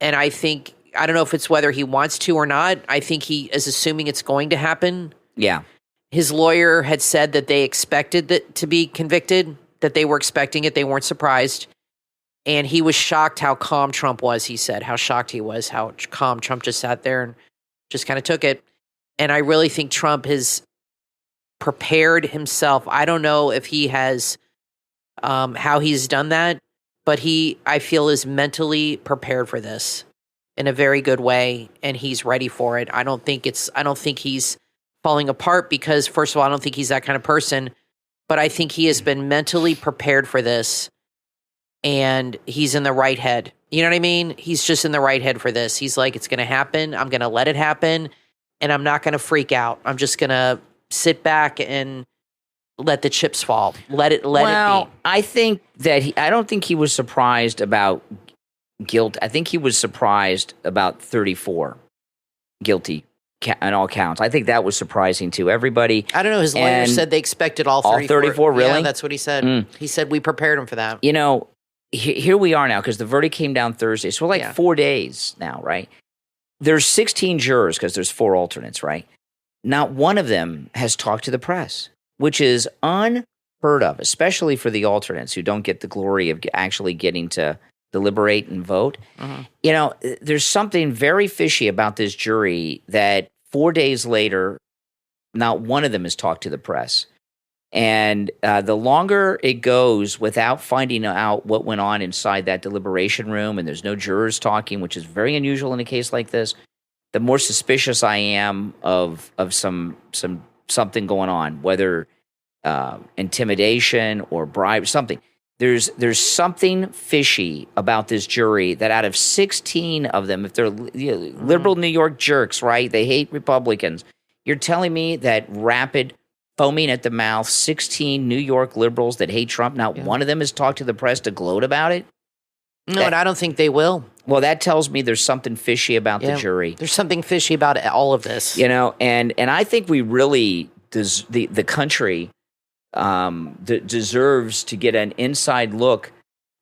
I think, I don't know if it's whether he wants to or not. I think he is assuming it's going to happen. Yeah. His lawyer had said that they expected that to be convicted, that they were expecting it. They weren't surprised. And he was shocked how calm Trump was, he said, how shocked he was, how calm Trump just sat there and just kind of took it. And I really think Trump has prepared himself. I don't know if he has, how he's done that, but I feel is mentally prepared for this in a very good way. And he's ready for it. I don't think he's falling apart because, first of all, I don't think he's that kind of person, but I think he has been mentally prepared for this. And he's in the right head. You know what I mean? He's just in the right head for this. He's like, it's going to happen. I'm going to let it happen. And I'm not going to freak out. I'm just going to sit back and let the chips fall. Let it be. I think that I don't think he was surprised about guilt. I think he was surprised about 34 guilty on all counts. I think that was surprising to everybody. I don't know. His lawyer said they expected all 34. All 34, really? Yeah, that's what he said. He said, we prepared him for that. You know, here we are now because the verdict came down Thursday. So we're 4 days now, right? There's 16 jurors because there's 4 alternates, right? Not one of them has talked to the press, which is unheard of, especially for the alternates who don't get the glory of actually getting to deliberate and vote. You know, there's something very fishy about this jury that 4 days later, not one of them has talked to the press. And the longer it goes without finding out what went on inside that deliberation room, and there's no jurors talking, which is very unusual in a case like this, the more suspicious I am of something going on, whether intimidation or bribe, something. There's something fishy about this jury that out of 16 of them, if they're liberal New York jerks, right? They hate Republicans. You're telling me that rapid foaming at the mouth, 16 New York liberals that hate Trump, not one of them has talked to the press to gloat about it? No, and I don't think they will. Well, that tells me there's something fishy about the jury. There's something fishy about all of this. You know, and I think we really, the country deserves to get an inside look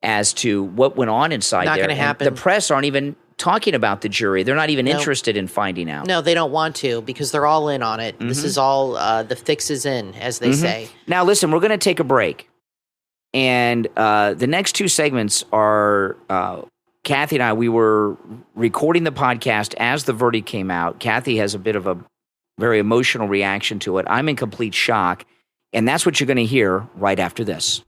as to what went on inside there. Not going to happen. The press aren't even talking about the jury. They're not even interested in finding out. No, they don't want to because they're all in on it. This is all, the fix is in, as they say. Now, listen, we're going to take a break. And the next 2 segments are Kathy and I, we were recording the podcast as the verdict came out. Kathy has a bit of a very emotional reaction to it. I'm in complete shock. And that's what you're going to hear right after this.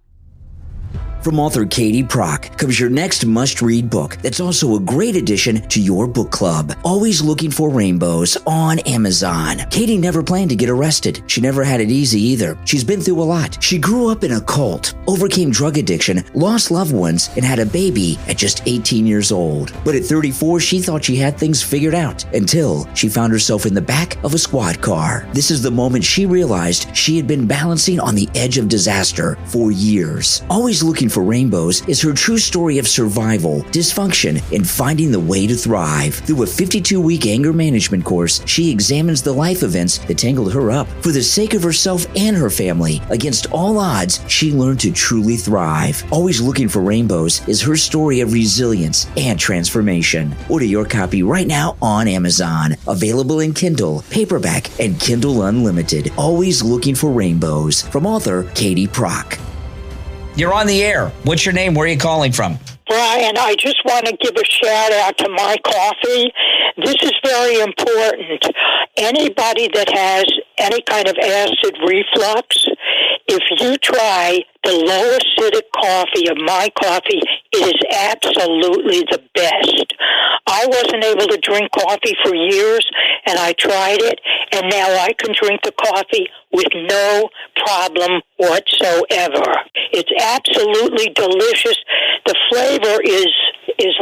From author Katie Prock comes your next must-read book that's also a great addition to your book club. Always Looking for Rainbows on Amazon. Katie never planned to get arrested. She never had it easy either. She's been through a lot. She grew up in a cult, overcame drug addiction, lost loved ones, and had a baby at just 18 years old. But at 34, she thought she had things figured out until she found herself in the back of a squad car. This is the moment she realized she had been balancing on the edge of disaster for years. Always Looking for Rainbows is her true story of survival, dysfunction, and finding the way to thrive. Through a 52-week anger management course, she examines the life events that tangled her up. For the sake of herself and her family, against all odds, she learned to truly thrive. Always Looking for Rainbows is her story of resilience and transformation. Order your copy right now on Amazon. Available in Kindle, paperback, and Kindle Unlimited. Always Looking for Rainbows. From author Katie Prock. You're on the air. What's your name? Where are you calling from? Brian, I just want to give a shout out to My Coffee. This is very important. Anybody that has any kind of acid reflux, if you try the low acidic coffee of My Coffee, it is absolutely the best. I wasn't able to drink coffee for years, and I tried it, and now I can drink the coffee with no problem whatsoever. It's absolutely delicious. the flavor is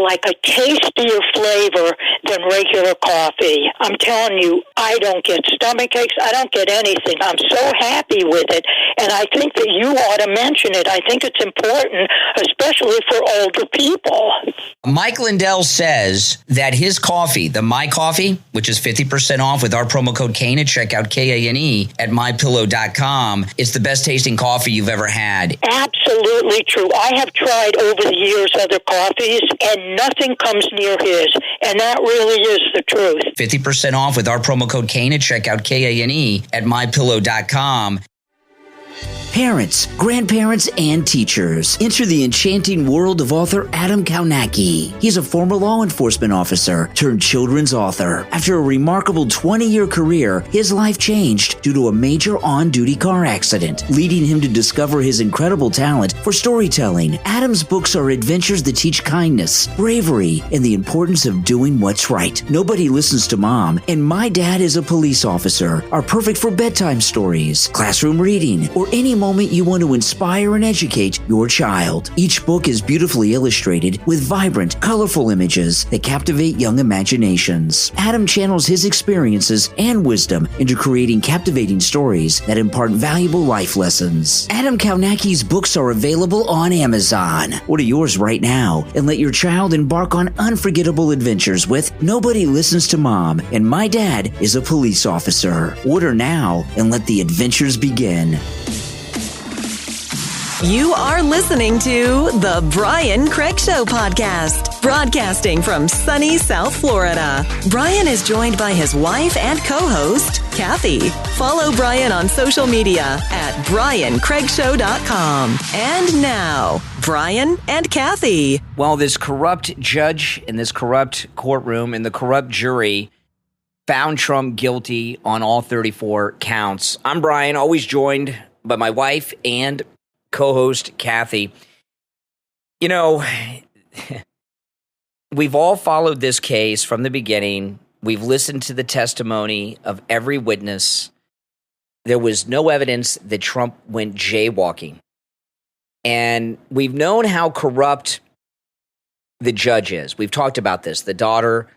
like a tastier flavor than regular coffee. I'm telling you, I don't get stomach aches. I don't get anything. I'm so happy with it. And I think that you ought to mention it. I think it's important, especially for older people. Mike Lindell says that his coffee, the My Coffee, which is 50% off with our promo code Kane at checkout, Kane, at mypillow.com, it's the best tasting coffee you've ever had. Absolutely true. I have tried over the years other coffees, and nothing comes near his. And that really is the truth. 50% off with our promo code Kane at checkout, Kane, at mypillow.com. Parents, grandparents, and teachers, enter the enchanting world of author Adam Kaunacki. He's a former law enforcement officer turned children's author. After a remarkable 20-year career, his life changed due to a major on-duty car accident, leading him to discover his incredible talent for storytelling. Adam's books are adventures that teach kindness, bravery, and the importance of doing what's right. Nobody Listens to Mom and My Dad is a Police Officer are perfect for bedtime stories, classroom reading, or any moment you want to inspire and educate your child. Each book is beautifully illustrated with vibrant, colorful images that captivate young imaginations. Adam channels his experiences and wisdom into creating captivating stories that impart valuable life lessons. Adam Kaunacki's books are available on Amazon. Order yours right now and let your child embark on unforgettable adventures with Nobody Listens to Mom and My Dad is a Police Officer. Order now and let the adventures begin. You are listening to The Brian Craig Show podcast, broadcasting from sunny South Florida. Brian is joined by his wife and co-host, Kathy. Follow Brian on social media at briancraigshow.com. And now, Brian and Kathy. Well, this corrupt judge in this corrupt courtroom and the corrupt jury found Trump guilty on all 34 counts. I'm Brian, always joined by my wife and co-host Kathy. You know, we've all followed this case from the beginning. We've listened to the testimony of every witness. There was no evidence that Trump went jaywalking. And we've known how corrupt the judge is. We've talked about this. The daughter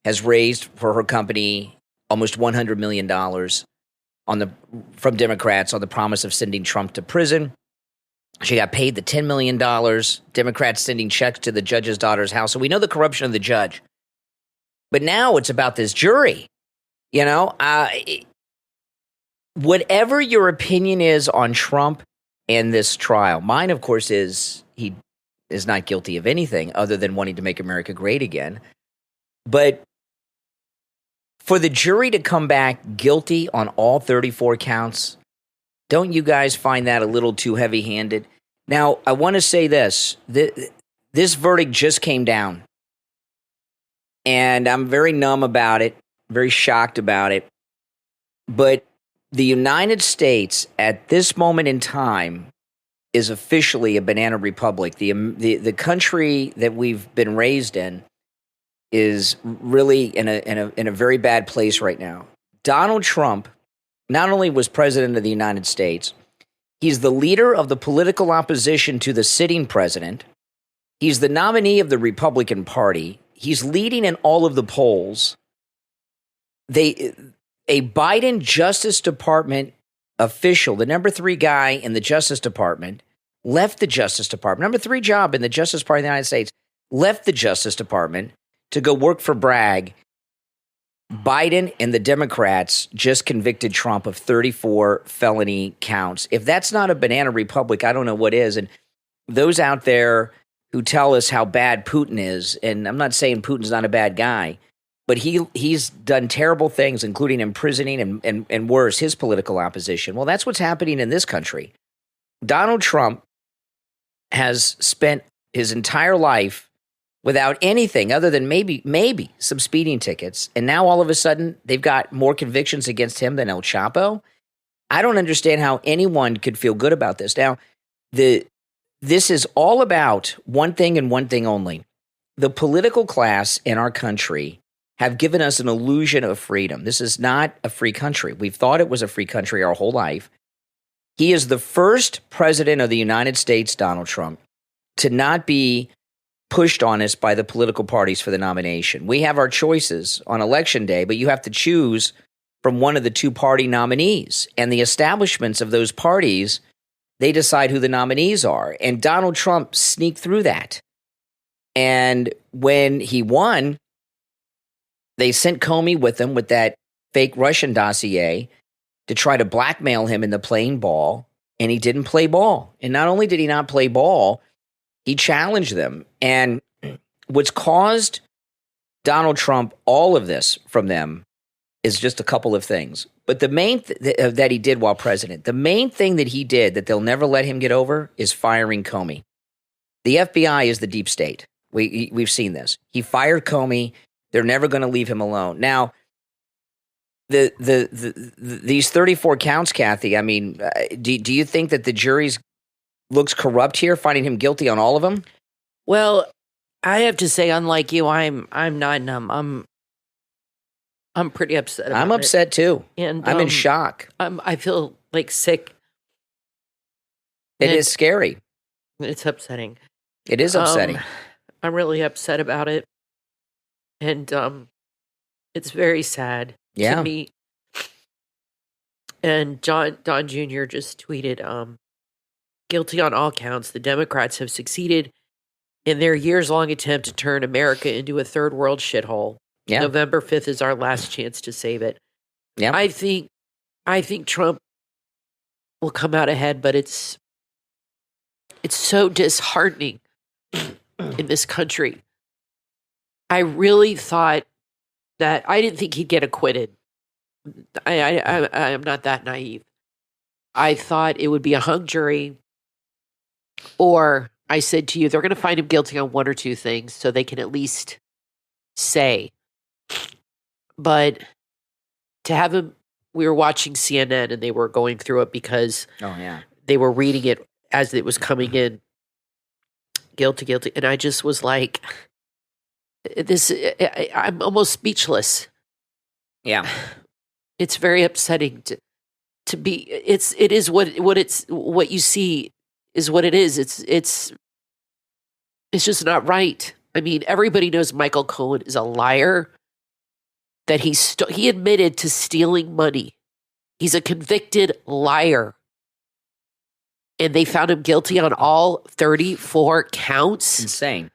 has raised for her company almost $100 million from Democrats on the promise of sending Trump to prison. She got paid the $10 million. Democrats sending checks to the judge's daughter's house. So we know the corruption of the judge. But now it's about this jury. You know, whatever your opinion is on Trump and this trial, mine, of course, is he is not guilty of anything other than wanting to make America great again. But for the jury to come back guilty on all 34 counts, don't you guys find that a little too heavy-handed? Now, I want to say this. This verdict just came down, and I'm very numb about it, very shocked about it. But the United States, at this moment in time, is officially a banana republic. The country that we've been raised in is really in a very bad place right now. Donald Trump not only was president of the United States, he's the leader of the political opposition to the sitting president. He's the nominee of the Republican Party. He's leading in all of the polls. A Biden Justice Department official, the number 3 guy in the Justice Department, left the Justice Department. Number 3 job in the Justice Department of the United States, left the Justice Department to go work for Bragg. Biden and the Democrats just convicted Trump of 34 felony counts. If that's not a banana republic, I don't know what is. And those out there who tell us how bad Putin is, and I'm not saying Putin's not a bad guy, but he's done terrible things, including imprisoning and worse, his political opposition. Well, that's what's happening in this country. Donald Trump has spent his entire life without anything other than maybe some speeding tickets. And now all of a sudden they've got more convictions against him than El Chapo. I don't understand how anyone could feel good about this. Now, this is all about one thing and one thing only. The political class in our country have given us an illusion of freedom. This is not a free country. We've thought it was a free country our whole life. He is the first president of the United States, Donald Trump, to not be pushed on us by the political parties for the nomination. We have our choices on election day, but you have to choose from one of the two party nominees. And the establishments of those parties, they decide who the nominees are. And Donald Trump sneaked through that. And when he won, they sent Comey with him with that fake Russian dossier to try to blackmail him into playing ball. And he didn't play ball. And not only did he not play ball, he challenged them. And what's caused Donald Trump all of this from them is just a couple of things. But the main that he did while president, the main thing that he did that they'll never let him get over is firing Comey. The FBI is the deep state. We've seen this. He fired Comey. They're never going to leave him alone. Now, these 34 counts, Kathy, I mean, do you think that the jury's looks corrupt here, finding him guilty on all of them? Well, I have to say, unlike you, I'm not numb. I'm pretty upset about it. I'm upset too. And I'm in shock. I feel like sick. It is scary. It's upsetting. It is upsetting. I'm really upset about it. And it's very sad to me. And Don Jr. just tweeted, guilty on all counts, the Democrats have succeeded in their years-long attempt to turn America into a third world shithole. Yeah. November 5th is our last chance to save it. Yeah. I think Trump will come out ahead, but it's so disheartening in this country. I really thought that I didn't think he'd get acquitted. I am not that naive. I thought it would be a hung jury, or I said to you, they're going to find him guilty on one or two things so they can at least say. But to have him, we were watching CNN and they were going through it because they were reading it as it was coming in. Guilty. And I just was like, I'm almost speechless. Yeah. It's very upsetting to be, it is what you see is what it is. It's just not right. I mean, everybody knows Michael Cohen is a liar, that he admitted to stealing money. He's a convicted liar. And they found him guilty on all 34 counts. Insane.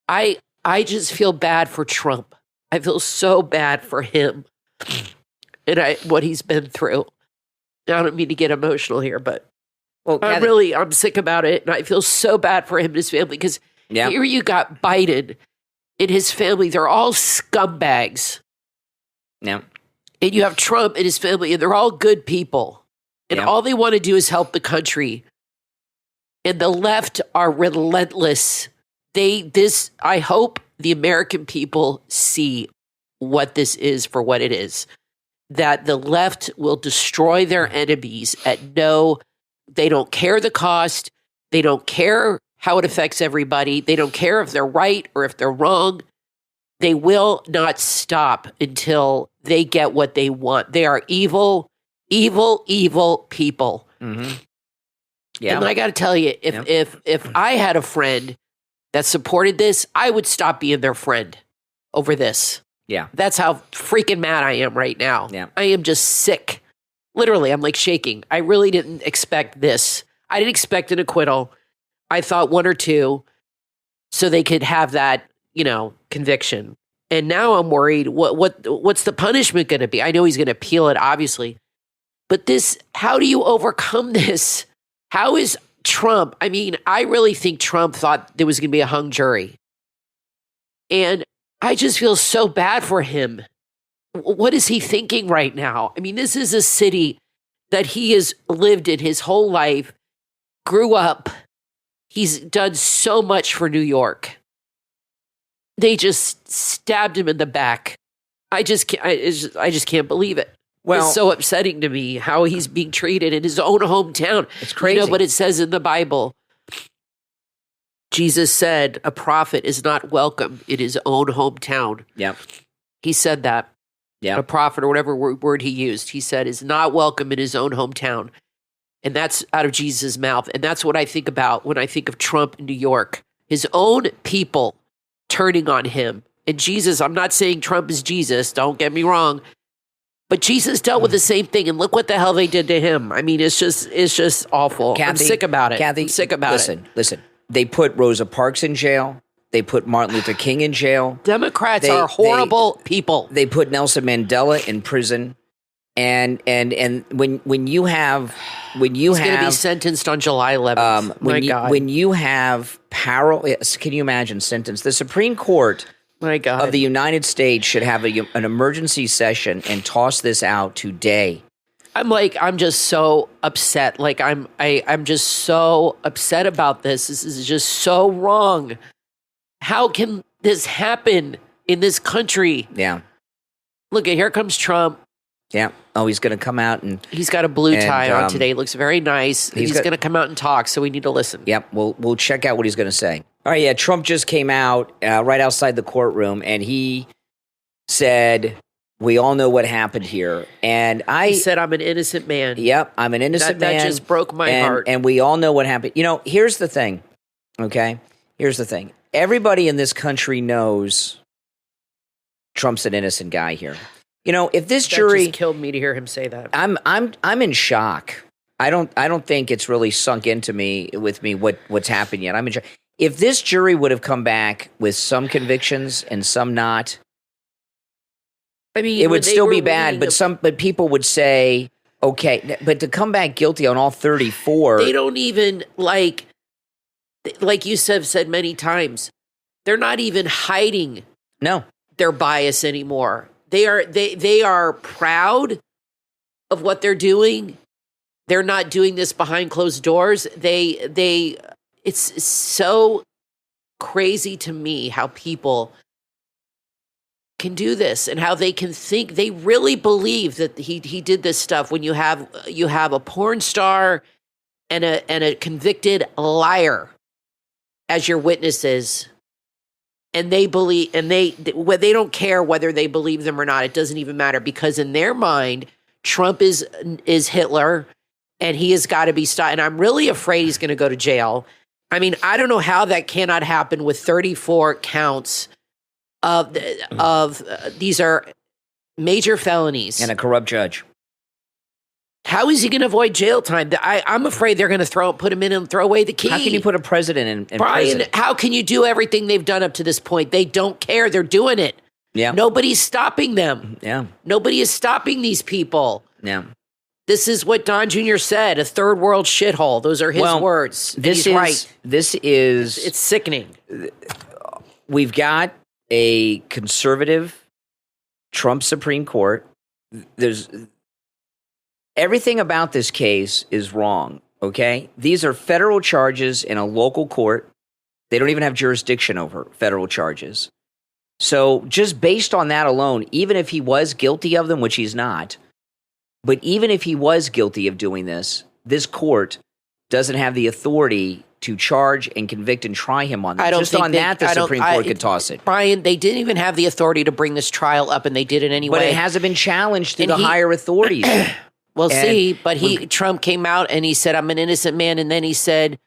I just feel bad for Trump. I feel so bad for him and what he's been through. I don't mean to get emotional here, but I'm sick about it. And I feel so bad for him and his family because here you got Biden and his family. They're all scumbags. Yeah. And you have Trump and his family, and they're all good people. And all they want to do is help the country. And the left are relentless. I hope the American people see what this is for what it is. That the left will destroy their enemies they don't care the cost. They don't care how it affects everybody. They don't care if they're right or if they're wrong. They will not stop until they get what they want. They are evil, evil, evil people. Mm-hmm. Yeah. And I got to tell you, if I had a friend that supported this, I would stop being their friend over this. Yeah. That's how freaking mad I am right now. Yeah. I am just sick. Literally, I'm like shaking. I really didn't expect this. I didn't expect an acquittal. I thought one or two so they could have that, conviction. And now I'm worried, what's the punishment going to be? I know he's going to appeal it, obviously. But how do you overcome this? How is Trump? I mean, I really think Trump thought there was going to be a hung jury. And I just feel so bad for him. What is he thinking right now? I mean, this is a city that he has lived in his whole life, grew up. He's done so much for New York. They just stabbed him in the back. I just can't believe it. Well, it's so upsetting to me how he's being treated in his own hometown. It's crazy. But it says in the Bible, Jesus said a prophet is not welcome in his own hometown. Yep. He said that. Yeah. A prophet or whatever word he used, he said is not welcome in his own hometown. And that's out of Jesus' mouth. And that's what I think about when I think of Trump in New York. His own people turning on him. And Jesus, I'm not saying Trump is Jesus, don't get me wrong, but Jesus dealt with the same thing, and look what the hell they did to him. I mean, it's just awful. Kathy, I'm sick about it. Kathy, I'm sick about it. Listen. They put Rosa Parks in jail. They put Martin Luther King in jail. Democrats are horrible people. They put Nelson Mandela in prison. And when you have going to be sentenced on July 11th. When you have can you imagine sentence? The Supreme Court of the United States should have an emergency session and toss this out today. I'm just so upset. Like I'm just so upset about this. This is just so wrong. How can this happen in this country? Yeah. Look, here comes Trump. Yeah. Oh, he's going to come out and he's got a blue tie on today. He looks very nice. He's going to come out and talk, so we need to listen. Yep. We'll check out what he's going to say. All right. Yeah. Trump just came out right outside the courtroom, and he said, "We all know what happened here." And he said, "I'm an innocent man." Yep. I'm an innocent man. That just broke my heart. And we all know what happened. You know, here's the thing. Okay. Here's the thing. Everybody in this country knows Trump's an innocent guy here. You know, if this jury just killed me to hear him say that. I'm in shock. I don't think it's really sunk into me what's happened yet. I'm in shock. If this jury would have come back with some convictions and some not, I mean, it would still be bad. But people would say, okay, but to come back guilty on all 34, they don't even like you have said many times, they're not even hiding their bias anymore. They are proud of what they're doing. They're not doing this behind closed doors. It's so crazy to me how people can do this and how they can think. They really believe that he did this stuff when you have a porn star and a convicted liar as your witnesses. And they believe, and they don't care whether they believe them or not. It doesn't even matter, because in their mind, Trump is Hitler, and he has got to be stopped. And I'm really afraid he's going to go to jail. I mean, I don't know how that cannot happen with 34 counts of these are major felonies and a corrupt judge. How is he going to avoid jail time? I'm afraid they're going to put him in and throw away the key. How can you put a president in Brian, prison? How can you do everything they've done up to this point? They don't care. They're doing it. Yeah. Nobody's stopping them. Yeah. Nobody is stopping these people. Yeah. This is what Don Jr. said, a third world shithole. Those are his words. He's right. It's sickening. We've got a conservative Trump Supreme Court. Everything about this case is wrong, okay? These are federal charges in a local court. They don't even have jurisdiction over federal charges. So just based on that alone, even if he was guilty of them, which he's not, but even if he was guilty of doing this court doesn't have the authority to charge and convict and try him on that. The Supreme Court could toss it. Brian, they didn't even have the authority to bring this trial up, and they did it anyway. But it hasn't been challenged to the higher authorities. Well, Trump came out and he said, "I'm an innocent man," and then he said,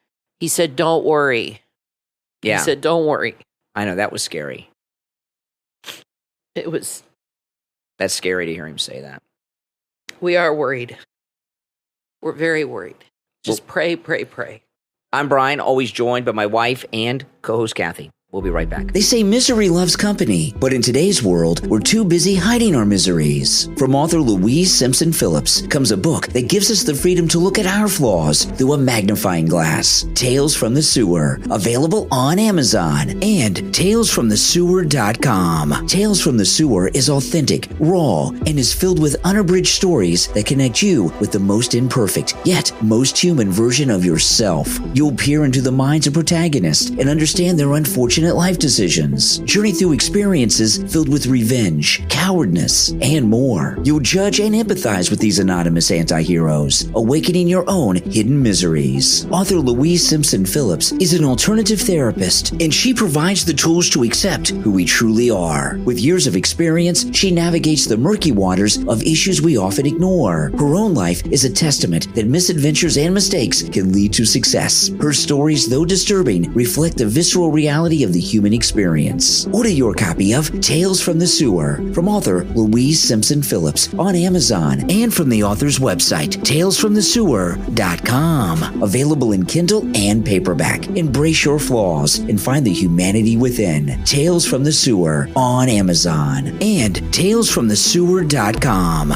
"Don't worry." Yeah. He said, "Don't worry." I know, that was scary. That's scary to hear him say that. We are worried. We're very worried. Just pray, pray, pray. I'm Brian, always joined by my wife and co-host Kathy. We'll be right back. They say misery loves company, but in today's world, we're too busy hiding our miseries. From author Louise Simpson Phillips comes a book that gives us the freedom to look at our flaws through a magnifying glass. Tales from the Sewer, available on Amazon and talesfromthesewer.com. Tales from the Sewer is authentic, raw, and is filled with unabridged stories that connect you with the most imperfect, yet most human version of yourself. You'll peer into the minds of protagonists and understand their unfortunate life decisions. Journey through experiences filled with revenge, cowardness, and more. You'll judge and empathize with these anonymous anti-heroes, awakening your own hidden miseries. Author Louise Simpson Phillips is an alternative therapist, and she provides the tools to accept who we truly are. With years of experience, she navigates the murky waters of issues we often ignore. Her own life is a testament that misadventures and mistakes can lead to success. Her stories, though disturbing, reflect the visceral reality of the human experience. Order your copy of Tales from the Sewer from author Louise Simpson Phillips on Amazon and from the author's website, talesfromthesewer.com. Available in Kindle and paperback. Embrace your flaws and find the humanity within. Tales from the Sewer on Amazon and talesfromthesewer.com.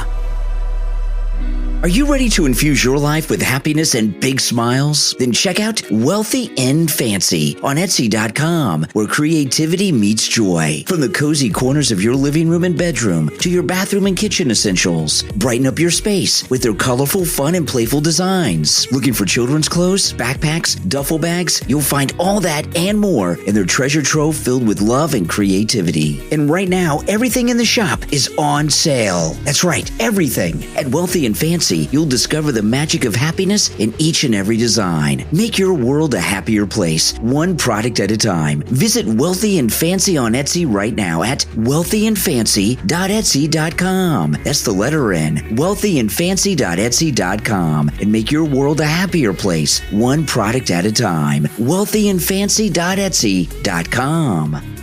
Are you ready to infuse your life with happiness and big smiles? Then check out Wealthy and Fancy on Etsy.com, where creativity meets joy. From the cozy corners of your living room and bedroom to your bathroom and kitchen essentials, brighten up your space with their colorful, fun, and playful designs. Looking for children's clothes, backpacks, duffel bags? You'll find all that and more in their treasure trove filled with love and creativity. And right now, everything in the shop is on sale. That's right, everything. At Wealthy and Fancy, you'll discover the magic of happiness in each and every design. Make your world a happier place, one product at a time. Visit Wealthy and Fancy on Etsy right now at wealthyandfancy.etsy.com. That's the letter N, wealthyandfancy.etsy.com, and make your world a happier place, one product at a time. wealthyandfancy.etsy.com.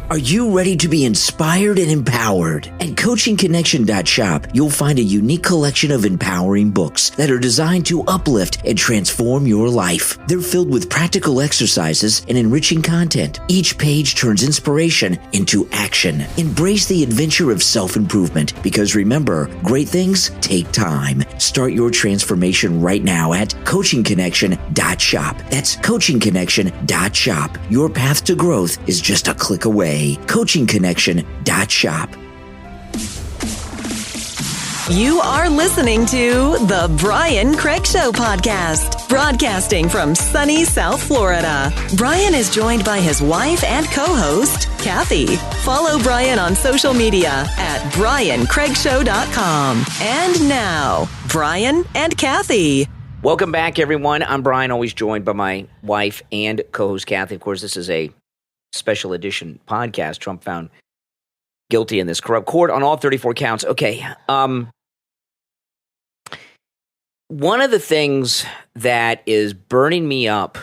Are you ready to be inspired and empowered? At CoachingConnection.shop, you'll find a unique collection of empowering books that are designed to uplift and transform your life. They're filled with practical exercises and enriching content. Each page turns inspiration into action. Embrace the adventure of self-improvement because remember, great things take time. Start your transformation right now at CoachingConnection.shop. That's CoachingConnection.shop. Your path to growth is just a click away. CoachingConnection.shop. You are listening to The Brian Craig Show podcast, broadcasting from sunny South Florida. Brian is joined by his wife and co-host, Kathy. Follow Brian on social media at BrianCraigShow.com. And now, Brian and Kathy. Welcome back, everyone. I'm Brian, always joined by my wife and co-host, Kathy. Of course, this is a special edition podcast. Trump found guilty in this corrupt court on all 34 counts. Okay. One of the things that is burning me up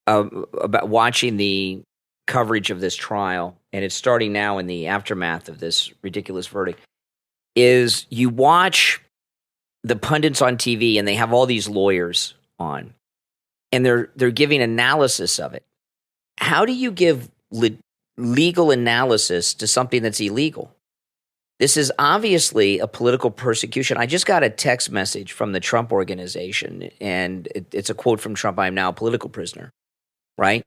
about watching the coverage of this trial, and it's starting now in the aftermath of this ridiculous verdict, is you watch the pundits on TV and they have all these lawyers on, and they're giving analysis of it. How do you give legal analysis to something that's illegal? This is obviously a political persecution. I just got a text message from the Trump organization, and it's a quote from Trump, "I am now a political prisoner," right?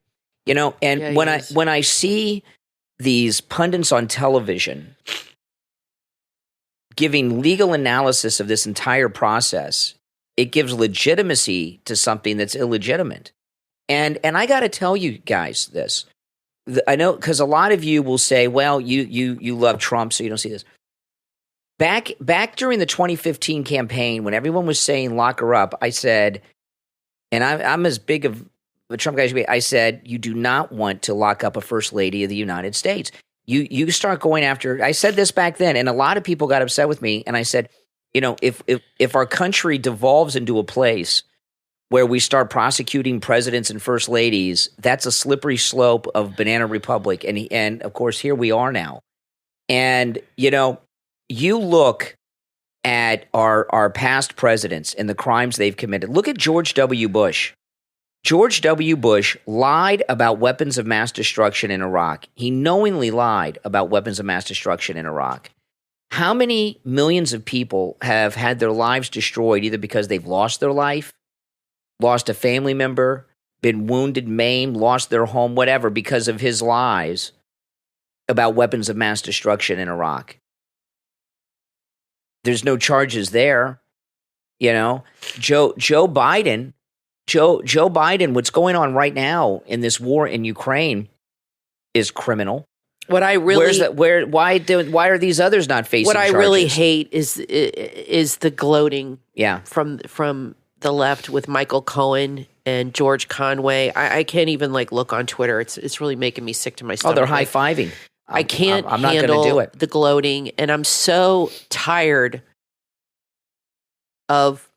You know, and Yeah, when I see these pundits on television giving legal analysis of this entire process, it gives legitimacy to something that's illegitimate. And I got to tell you guys this. I know, because a lot of you will say, well, you love Trump, so you don't see this. Back during the 2015 campaign, when everyone was saying lock her up, I said, and I'm as big of a Trump guy as you be, I said, you do not want to lock up a first lady of the United States. You start going after, I said this back then, and a lot of people got upset with me, and I said, you know, if our country devolves into a place where we start prosecuting presidents and first ladies, that's a slippery slope of Banana Republic. And of course, here we are now. And, you know, you look at our past presidents and the crimes they've committed. Look at George W. Bush. George W. Bush lied about weapons of mass destruction in Iraq. He knowingly lied about weapons of mass destruction in Iraq. How many millions of people have had their lives destroyed either because they've lost their life, lost a family member, been wounded, maimed, lost their home, whatever, because of his lies about weapons of mass destruction in Iraq? There's no charges there. You know, Joe Biden, what's going on right now in this war in Ukraine is criminal. What I really why are these others not facing what I charges? really hate is the gloating from the left with Michael Cohen and George Conway. I can't even look on Twitter. It's really making me sick to my stomach. Oh, they're high-fiving. I can't I'm not handle gonna do it. the gloating, and I'm so tired of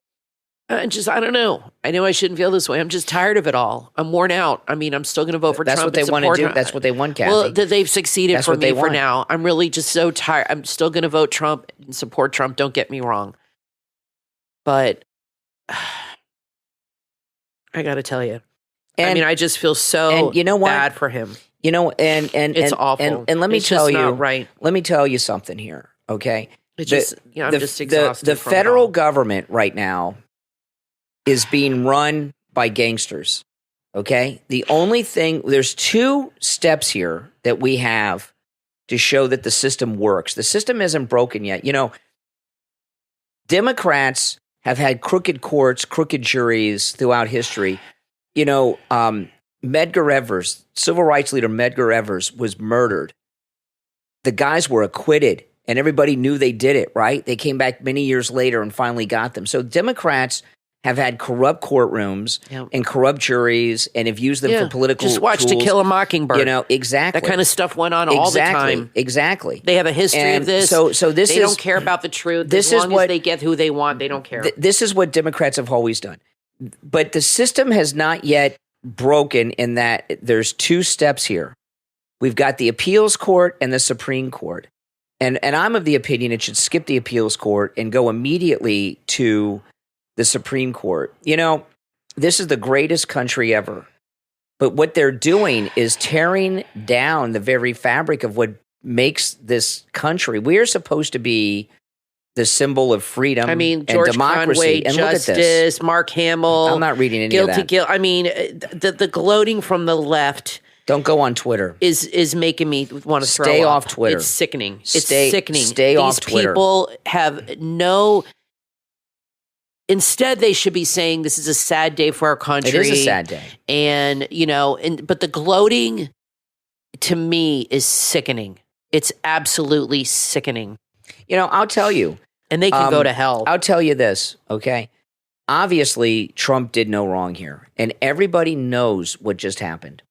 I don't know. I know I shouldn't feel this way. I'm just tired of it all. I'm worn out. I mean, I'm still going to vote for That's Trump. That's what they want to do. That's what they want, Kathy. Well, they've succeeded That's for what they me for want. now. I'm really just so tired. I'm still going to vote Trump and support Trump. Don't get me wrong. But I got to tell you. I mean, I just feel so bad for him. And it's awful. And let me it's tell just you, not right. Let me tell you something here, okay? I'm just exhausted. The from federal it all. government right now is being run by gangsters, okay? The only thing, there's 2 steps here that we have to show that the system works. The system isn't broken yet. Democrats have had crooked courts, crooked juries throughout history. Medgar Evers, civil rights leader Medgar Evers, was murdered. The guys were acquitted, and everybody knew they did it, right? They came back many years later and finally got them. So Democrats have had corrupt courtrooms and corrupt juries and have used them for political Just watch tools. To Kill a Mockingbird. Exactly. That kind of stuff went on all the time. Exactly. They have a history of this. So this they don't care about the truth. As long as they get who they want, they don't care. This is what Democrats have always done. But the system has not yet broken in that there's 2 steps here. We've got the appeals court and the Supreme Court. And I'm of the opinion it should skip the appeals court and go immediately to the Supreme Court. This is the greatest country ever. But what they're doing is tearing down the very fabric of what makes this country. We are supposed to be the symbol of freedom and George democracy. Conway, and Justice, look at this. Mark Hamill. I'm not reading any of that. The gloating from the left. Don't go on Twitter. Is making me want to throw up. Stay off Twitter. It's sickening. It's Stay sickening. off Twitter. These people have no. Instead, they should be saying this is a sad day for our country. It is a sad day, but the gloating to me is sickening. It's absolutely sickening. I'll tell you. And they can go to hell. I'll tell you this, okay? Obviously, Trump did no wrong here. And everybody knows what just happened.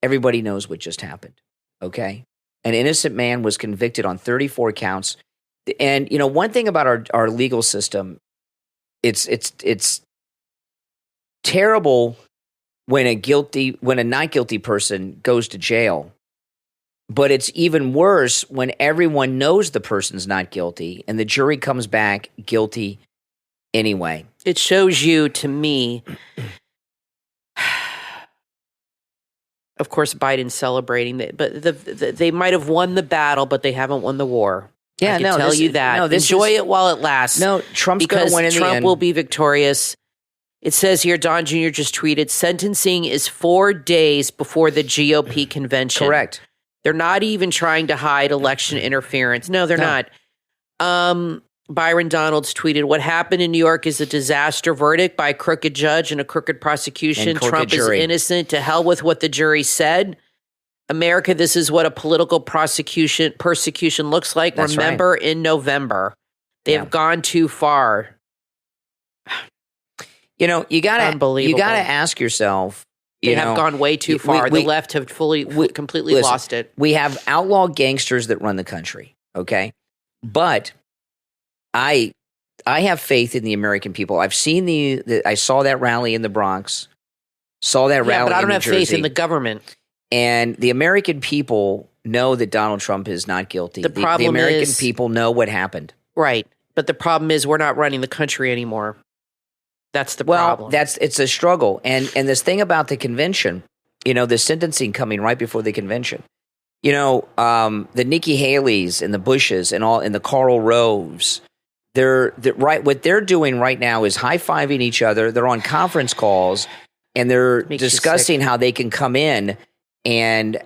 Everybody knows what just happened, okay? An innocent man was convicted on 34 counts. And, one thing about our legal system, it's terrible when a not guilty person goes to jail. But it's even worse when everyone knows the person's not guilty and the jury comes back guilty anyway. It shows you, to me, of course, Biden's celebrating that, but they might have won the battle, but they haven't won the war. Yeah, I can tell you that. Enjoy it while it lasts. No, Trump's going to win in the end. Trump will be victorious. It says here, Don Jr. just tweeted, sentencing is 4 days before the GOP convention. Correct. They're not even trying to hide election interference. No, they're not. Byron Donalds tweeted, what happened in New York is a disaster verdict by a crooked judge and a crooked prosecution. And crooked Trump jury. is innocent. To hell with what the jury said. America, this is what a political persecution looks like. That's Remember, right. in November. They have gone too far. You gotta Unbelievable. ask yourself. They have gone way too far. The left have completely lost it. We have outlaw gangsters that run the country, okay? But I have faith in the American people. I've seen I saw that rally in the Bronx. Saw that rally in New Jersey. But I don't have faith in the government. And the American people know that Donald Trump is not guilty. The problem American is, people know what happened. Right. But the problem is we're not running the country anymore. That's the problem. It's a struggle. And this thing about the convention, the sentencing coming right before the convention. The Nikki Haley's and the Bushes and the Karl Roves, what they're doing right now is high-fiving each other. They're on conference calls and they're discussing how they can come in and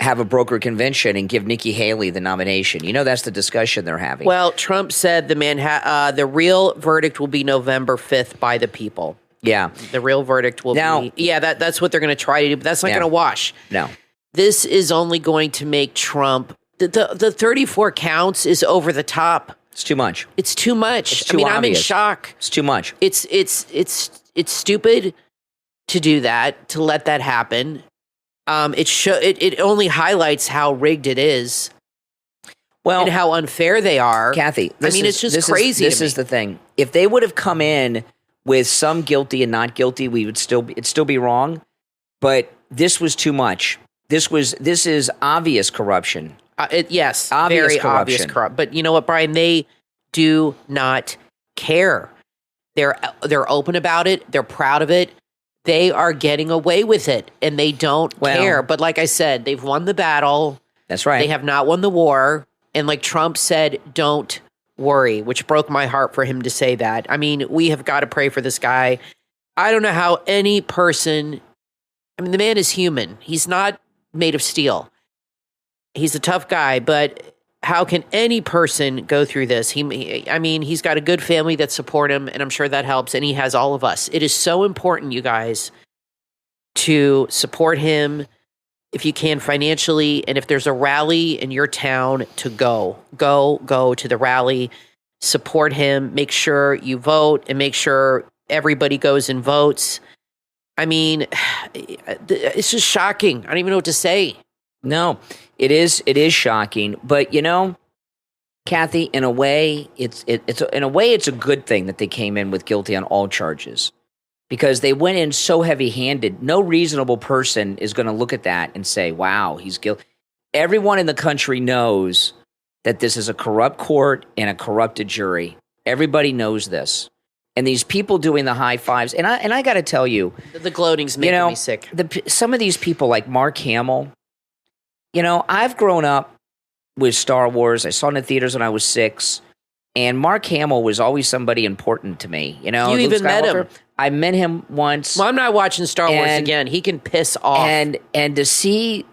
have a broker convention and give Nikki Haley the nomination. That's the discussion they're having. Well, Trump said the real verdict will be November 5th by the people. Yeah. The real verdict will be. Yeah, that's what they're going to try to do, but that's not going to wash. No. This is only going to make Trump. The 34 counts is over the top. It's too much. It's too much. It's too obvious. I'm in shock. It's too much. It's stupid to do that, to let that happen. It only highlights how rigged it is. Well, and how unfair they are. Kathy, it's just crazy. This is the thing. If they would have come in with some guilty and not guilty, it'd still be wrong. But this was too much. This is obvious corruption. Yes, obvious very corruption. obvious corruption. But you know what, Brian? They do not care. They're open about it. They're proud of it. They are getting away with it, and they don't care. But like I said, they've won the battle. That's right. They have not won the war. And like Trump said, don't worry, which broke my heart for him to say that. I mean, we have got to pray for this guy. I don't know how any person, I mean, the man is human. He's not made of steel. He's a tough guy, but how can any person go through this? He's got a good family that support him, and I'm sure that helps, and he has all of us. It is so important, you guys, to support him if you can financially, and if there's a rally in your town, to go to the rally, support him, make sure you vote, and make sure everybody goes and votes. I mean, it's just shocking. I don't even know what to say. No, it is shocking, but Kathy, in a way, it's a good thing that they came in with guilty on all charges, because they went in so heavy-handed. No reasonable person is going to look at that and say, "Wow, he's guilty." Everyone in the country knows that this is a corrupt court and a corrupted jury. Everybody knows this. And these people doing the high fives, and I got to tell you, the gloating's making me sick. Some of these people, like Mark Hamill. I've grown up with Star Wars. I saw it in the theaters when I was 6. And Mark Hamill was always somebody important to me. You even met him. I met him once. Well, I'm not watching Star Wars again. He can piss off. And to see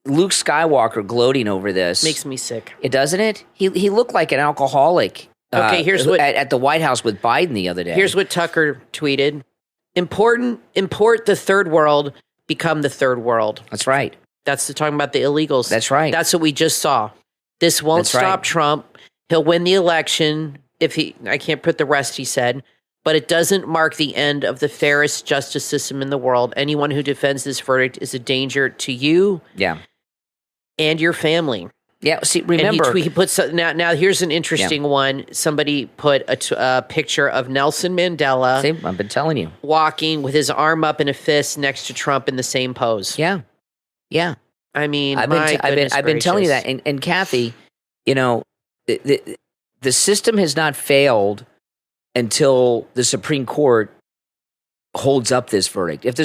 Luke Skywalker gloating over this makes me sick. It doesn't it? He looked like an alcoholic. Okay, here's what at the White House with Biden the other day. Here's what Tucker tweeted: import the third world, become the third world. That's right. That's talking about the illegals. That's right. That's what we just saw. This won't stop Trump. He'll win the election I can't put the rest, he said, but it doesn't mark the end of the fairest justice system in the world. Anyone who defends this verdict is a danger to you and your family. Yeah, see, remember. And he put now here's an interesting one. Somebody put a picture of Nelson Mandela. See, I've been telling you. Walking with his arm up in a fist next to Trump in the same pose. Yeah. Yeah. I mean, I've been telling you that. And Kathy, the system has not failed until the Supreme Court holds up this verdict. If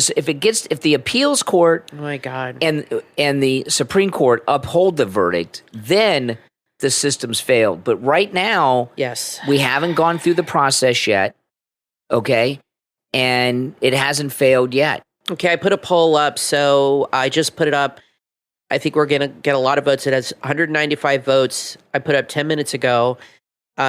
the appeals court, oh my God, and the Supreme Court uphold the verdict, then the system's failed. But right now, yes, we haven't gone through the process yet. Okay, and it hasn't failed yet. Okay, I put a poll up, so I just put it up. I think we're going to get a lot of votes. It has 195 votes. I put up 10 minutes ago.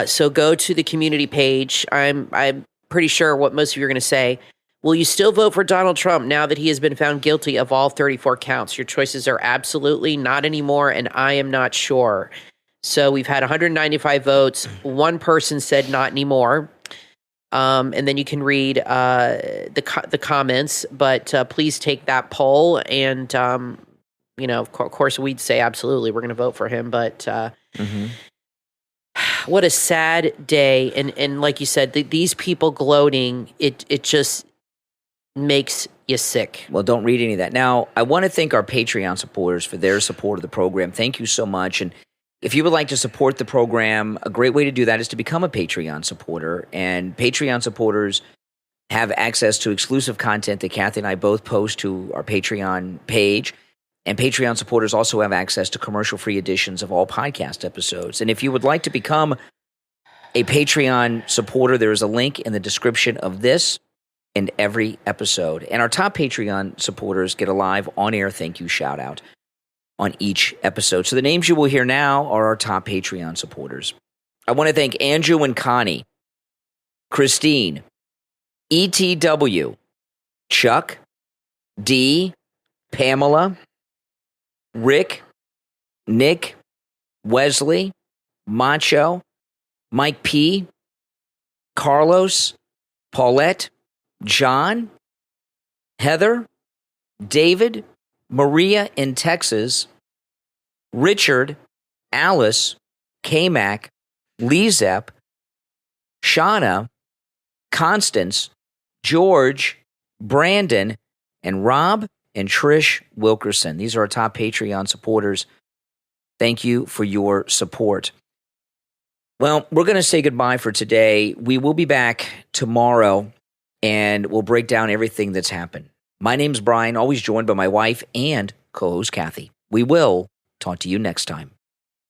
So go to the community page. I'm pretty sure what most of you are going to say. Will you still vote for Donald Trump now that he has been found guilty of all 34 counts? Your choices are absolutely, not anymore, and I am not sure. So we've had 195 votes. One person said not anymore. And then you can read the comments, but please take that poll. And, of course, we'd say absolutely we're going to vote for him. But what a sad day. And like you said, these people gloating, it just makes you sick. Well, don't read any of that. Now, I want to thank our Patreon supporters for their support of the program. Thank you so much. And if you would like to support the program, a great way to do that is to become a Patreon supporter. And Patreon supporters have access to exclusive content that Kathy and I both post to our Patreon page. And Patreon supporters also have access to commercial-free editions of all podcast episodes. And if you would like to become a Patreon supporter, there is a link in the description of this and every episode. And our top Patreon supporters get a live on-air thank you shout-out on each episode. So the names you will hear now are our top Patreon supporters. I want to thank Andrew and Connie, Christine, ETW, Chuck, D, Pamela, Rick, Nick, Wesley, Macho, Mike P, Carlos, Paulette, John, Heather, David, Maria in Texas, Richard, Alice, K-Mac, LeeZep, Shawna, Constance, George, Brandon, and Rob and Trish Wilkerson. These are our top Patreon supporters. Thank you for your support. Well, we're going to say goodbye for today. We will be back tomorrow, and we'll break down everything that's happened. My name's Brian, always joined by my wife and co-host Kathy. We will talk to you next time.